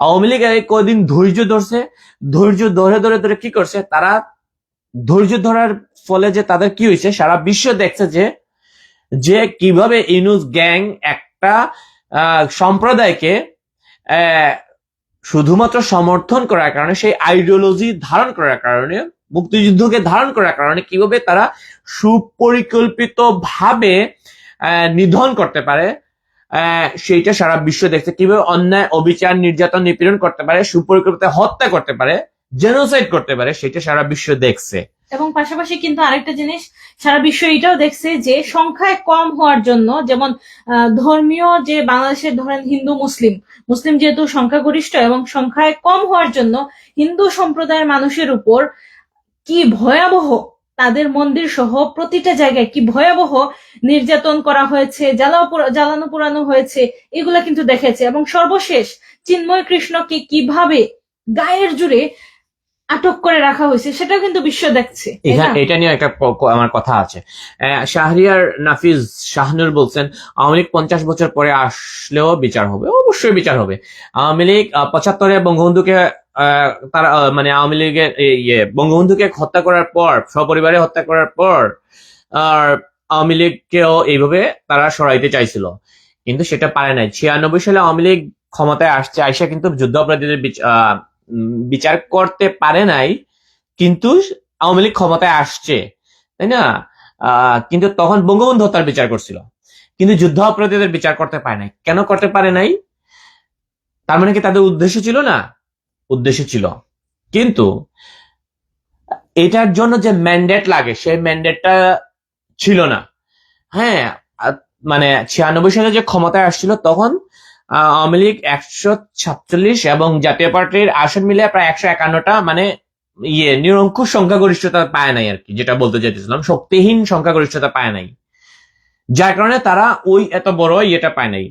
আওয়ামী লীগ কদিন ধৈর্য ধরছে, ধৈর্য ধরে ধরে ধরে কি করছে, তারা ধৈর্য ধরার ফলে যে তাদের কি হয়েছে, সারা বিশ্ব দেখছে যে কিভাবে ইউনূস গ্যাং একটা সম্প্রদায়কে শুধুমাত্র সমর্থন করার কারণে, সেই আইডিওলজি ধারণ করার কারণে, মুক্তিযুদ্ধকে ধারণ করার কারণে কিভাবে তারা সুপরিকল্পিত ভাবে নিধন করতে পারে, সেইটা সারা বিশ্ব দেখছে। কিভাবে অন্যায়, অবিচার, নির্যাতন, নিপীড়ন করতে পারে, সুপরিকল্পিত হত্যা করতে পারে, জেনোসাইড করতে পারে, সেটা সারা বিশ্ব দেখছে। এবং পাশাপাশি কিন্তু আরেকটা জিনিস সারা বিশ্ব এটাও দেখছে যে সংখ্যায় কম হওয়ার জন্য, যেমন ধর্মীয় যে বাংলাদেশের ধরেন হিন্দু মুসলিম যেহেতু সংখ্যাগরিষ্ঠ, এবং সংখ্যায় কম হওয়ার জন্য হিন্দু সম্প্রদায়ের মানুষের উপর কি ভয়াবহ, তাদের মন্দির সহ প্রতিটা জায়গায় কি ভয়াবহ নির্যাতন করা হয়েছে, জ্বালানো পোড়ানো হয়েছে, এগুলা কিন্তু দেখেছে। এবং সর্বশেষ চিন্ময় কৃষ্ণকে কিভাবে গায়ের জুড়ে আটক করে রাখা হয়েছে, সেটাও কিন্তু বিশ্ব দেখছে। এটা নিয়ে একটা আমার কথা আছে। শাহরিয়ার নাফিজ শাহনুর বলছেন, আওয়ামী লীগ 50 বছর পরে আসলেও বিচার হবে। অবশ্যই বিচার হবে। আওয়ামী লীগ 75-এ বঙ্গবন্ধুকে তারা মানে আওয়ামী লীগের বঙ্গবন্ধুকে হত্যা করার পর, সপরিবারে হত্যা করার পর, আর আওয়ামী লীগকেও এইভাবে তারা সরাইতে চাইছিল, কিন্তু সেটা পারে নাই। 96 সালে আওয়ামী লীগ ক্ষমতায় আসছে, আইসা কিন্তু যুদ্ধাপরাধীদের বিচার করতে পারে নাই, কিন্তু আওয়ামী লীগ ক্ষমতায় আসছে, তাই না? কিন্তু তখন বঙ্গবন্ধু হত্যার বিচার করছিল, কিন্তু যুদ্ধ অপরাধীদের বিচার করতে পারে নাই। কেন করতে পারে নাই? তার মানে কি তাদের উদ্দেশ্য ছিল না? উদ্দেশ্য ছিল, কিন্তু এটার জন্য যে ম্যান্ডেট লাগে, সেই ম্যান্ডেটটা ছিল না। হ্যাঁ, মানে 96 সালে যে ক্ষমতায় আসছিল, তখন আওয়ামী লীগ 146 এবং জাতীয় পার্টির আসন মিলে প্রায় 151টা, মানে নিরঙ্কুশ সংখ্যাগরিষ্ঠতা পায় নাই আর কি, যেটা বলতে চাইতেছিলাম, শক্তিহীন সংখ্যাগরিষ্ঠতা পায় নাই, যার কারণে তারা ওই এত বড় ইয়েটা পায় নাই।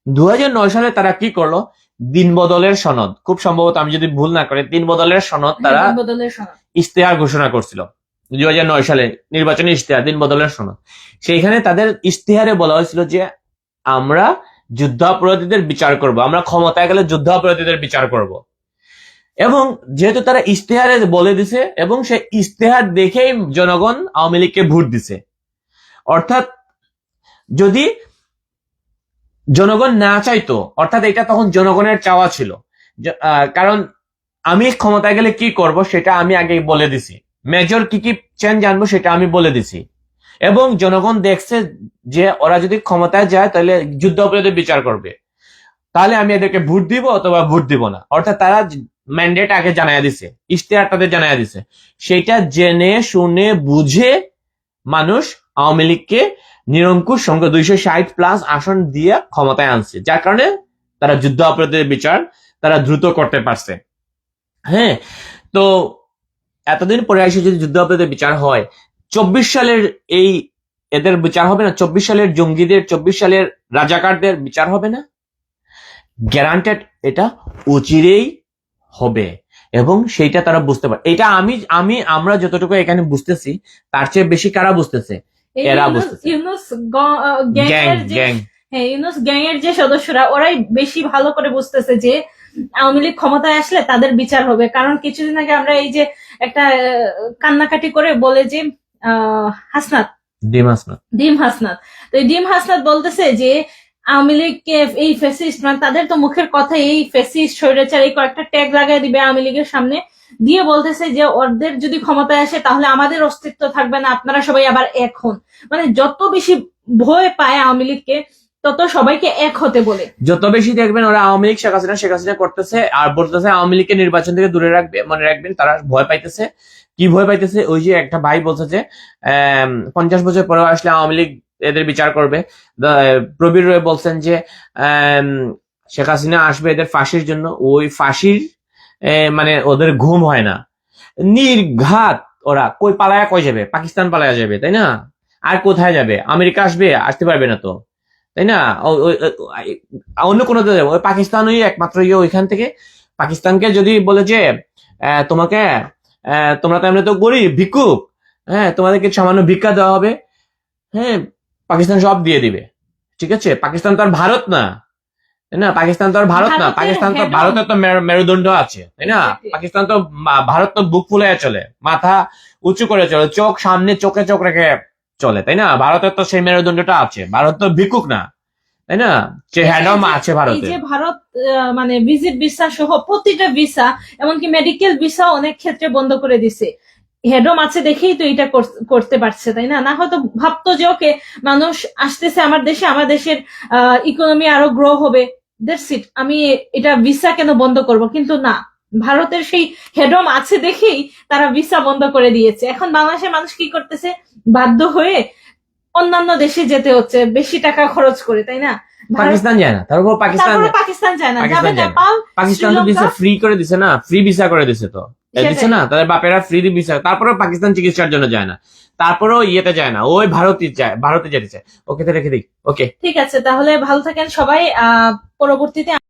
2009 সালে তারা কি করলো? দিন বদলের সনদ, খুব সম্ভবত আমি যদি ভুল না করি, দিন বদলের সনদ তারা ইশতেহার ঘোষণা করছিল 2009 সালে, নির্বাচনী ইশতেহার, দিন বদলের সনদ। সেইখানে তাদের ইশতেহারে বলা হয়েছিল যে আমরা যুদ্ধাপরাধীদের বিচার করব, আমরা ক্ষমতায় গেলে যুদ্ধাপরাধীদের বিচার করব। এবং যেহেতু তারা ইশতেহারে বলে দিছে, এবং সেই ইশতেহার দেখেই জনগণ আওয়ামী লীগকে ভোট দিছে। অর্থাৎ যদি জনগণ না চাইতো, অর্থাৎ এটা তখন জনগণের চাওয়া ছিল, কারণ আমি ক্ষমতায় গেলে কি করব সেটা আমি আগে বলে দিছি, মেজর কি কি চেঞ্জ আনবো সেটা আমি বলে দিছি, এবং জনগণ দেখছে যে ওরা যদি ক্ষমতায় যায় তাহলে যুদ্ধ অপরাধের বিচার করবে, তাহলে আমি এদেরকে ভোট দিব অথবা ভোট দিব না। অর্থাৎ তারা ম্যান্ডেট আগে জানাইয়া দিছে, ইশতেহার তাদের জানাইয়া দিছে, সেটা জেনে শুনে বুঝে মানুষ আওয়ামী লীগকে নিরঙ্কুশ সংখ্যা 260+ আসন দিয়ে ক্ষমতায় আনছে, যার কারণে তারা যুদ্ধ অপরাধের বিচার তারা দ্রুত করতে পারছে। হ্যাঁ, তো এতদিন পরে এসে যদি যুদ্ধ অপরাধের বিচার হয়, 24 সালের এই এদের বিচার হবে না? 24 সালের জঙ্গিদের, 24 সালের রাজাকারদের বিচার হবে না? গ্যারান্টেড এটা অচিরেই হবে, এবং সেইটা তারা বুঝতে পারে। এটা আমরা যতটুকু এখানে বুঝতেছি, তার চেয়ে বেশি কারা বুঝতেছে? এরা বুঝতেছে, ইউনূস গ্যাং এর যে সদস্যরা, ওরাই বেশি ভালো করে বুঝতেছে যে আওয়ামী লীগ ক্ষমতায় আসলে তাদের বিচার হবে। কারণ কিছুদিন আগে আমরা এই যে একটা কান্নাকাটি করে বলে যে ডিম হাসনাত, তো এই ডিম হাসনাত বলতেছে যে আওয়ামী লীগকে এই ফ্যাসিস্ট, মানে তাদের তো মুখের কথা এই ফ্যাসিস্ট, স্বৈরাচার, এই কয়েকটা ট্যাগ লাগাই দিবে আওয়ামী লীগের সামনে, দিয়ে বলতেছে যে ওদের যদি ক্ষমতায় আসে তাহলে আমাদের অস্তিত্ব থাকবে না, আপনারা সবাই আবার এক হন। মানে যত বেশি ভয় পায় আওয়ামী লীগকে, তত সবাইকে এক হতে বলে। যত বেশি দেখবেন ওরা আওয়ামী লীগ শেখ হাসিনা করতেছে আর বলতেছে আওয়ামী লীগকে নির্বাচন থেকে দূরে রাখবে, মনে রাখবেন তারা ভয় পাইতেছে। কি ভয় পাইতেছে? ওই যে একটা ভাই বলছে যে 50 বছর পরে আসলে আওয়ামী লীগ এদের বিচার করবে। প্রবীর রয় বলছেন যে শেখ হাসিনা আসবে এদের ফাঁসির জন্য। ওই ফাঁসির মানে ওদের ঘুম হয় না, নির্ঘাত ওরা কই পালায়া কই যাবে? পাকিস্তান পালায়া যাবে, তাই না? আর কোথায় যাবে? আমেরিকা আসবে? আসতে পারবে না তো, তাই না? অন্য কোনো যাবে, ওই পাকিস্তানই একমাত্র ইয়ে। ওইখান থেকে পাকিস্তানকে যদি বলে যে তোমাকে তোমরা তো এমনি তো গরিব ভিক্ষুক, হ্যাঁ তোমাদেরকে সামান্য ভিক্ষা দেওয়া হবে, হ্যাঁ পাকিস্তান সব দিয়ে দিবে। ঠিক আছে, পাকিস্তান তো আর ভারত না, তাই না? পাকিস্তান তো আর ভারত না, পাকিস্তান তো ভারতের তো মেরুদণ্ড আছে, তাই না? পাকিস্তান তো ভারত তো বুক ফুলে চলে, মাথা উঁচু করে চলে, চোখ সামনে, চোখে চোখ রেখে চলে, তাই না? ভারতের তো সেই মেরুদণ্ডটা আছে, ভারত তো ভিক্ষুক না, তাই না? যে হ্যান্ডম আছে ভারতে। এই যে ভারত মানে ভিজিট ভিসা সহ প্রতিটা ভিসা, এমনকি মেডিকেল ভিসা অনেক ক্ষেত্রে বন্ধ করে দিছে। হেডম আছে দেখেই তো এটা করতে পারছে, তাই না? না হয়তো ভাবতো যে ওকে মানুষ আসতেছে আমার দেশে, আমার দেশের ইকোনমি আরো গ্রো হবে, দ্যাটস ইট, আমি এটা ভিসা কেন বন্ধ করব? কিন্তু না, ভারতের সেই হেডম আছে দেখেই তারা ভিসা বন্ধ করে দিয়েছে। এখন বাংলাদেশের মানুষ কি করতেছে? বাধ্য হয়ে অন্যান্য দেশে যেতে হচ্ছে বেশি টাকা খরচ করে, তাই না? পাকিস্তান যায় না, তারপর পাকিস্তান যায় না, যাবে নেপাল, পাকিস্তান তো দিছে, ফ্রি করে দিছে না, ফ্রি ভিসা করে দিছে তো, দিচ্ছে না তাদের বাপেরা ফ্রি ভিসা। তারপরেও পাকিস্তান চিকিৎসার জন্য যায় না, তারপরেও ইয়েতে যায় না, ওই ভারতে যেতে চায়। ওকে, তো রেখে দিই। ওকে, ঠিক আছে, তাহলে ভালো থাকেন সবাই। পরবর্তীতে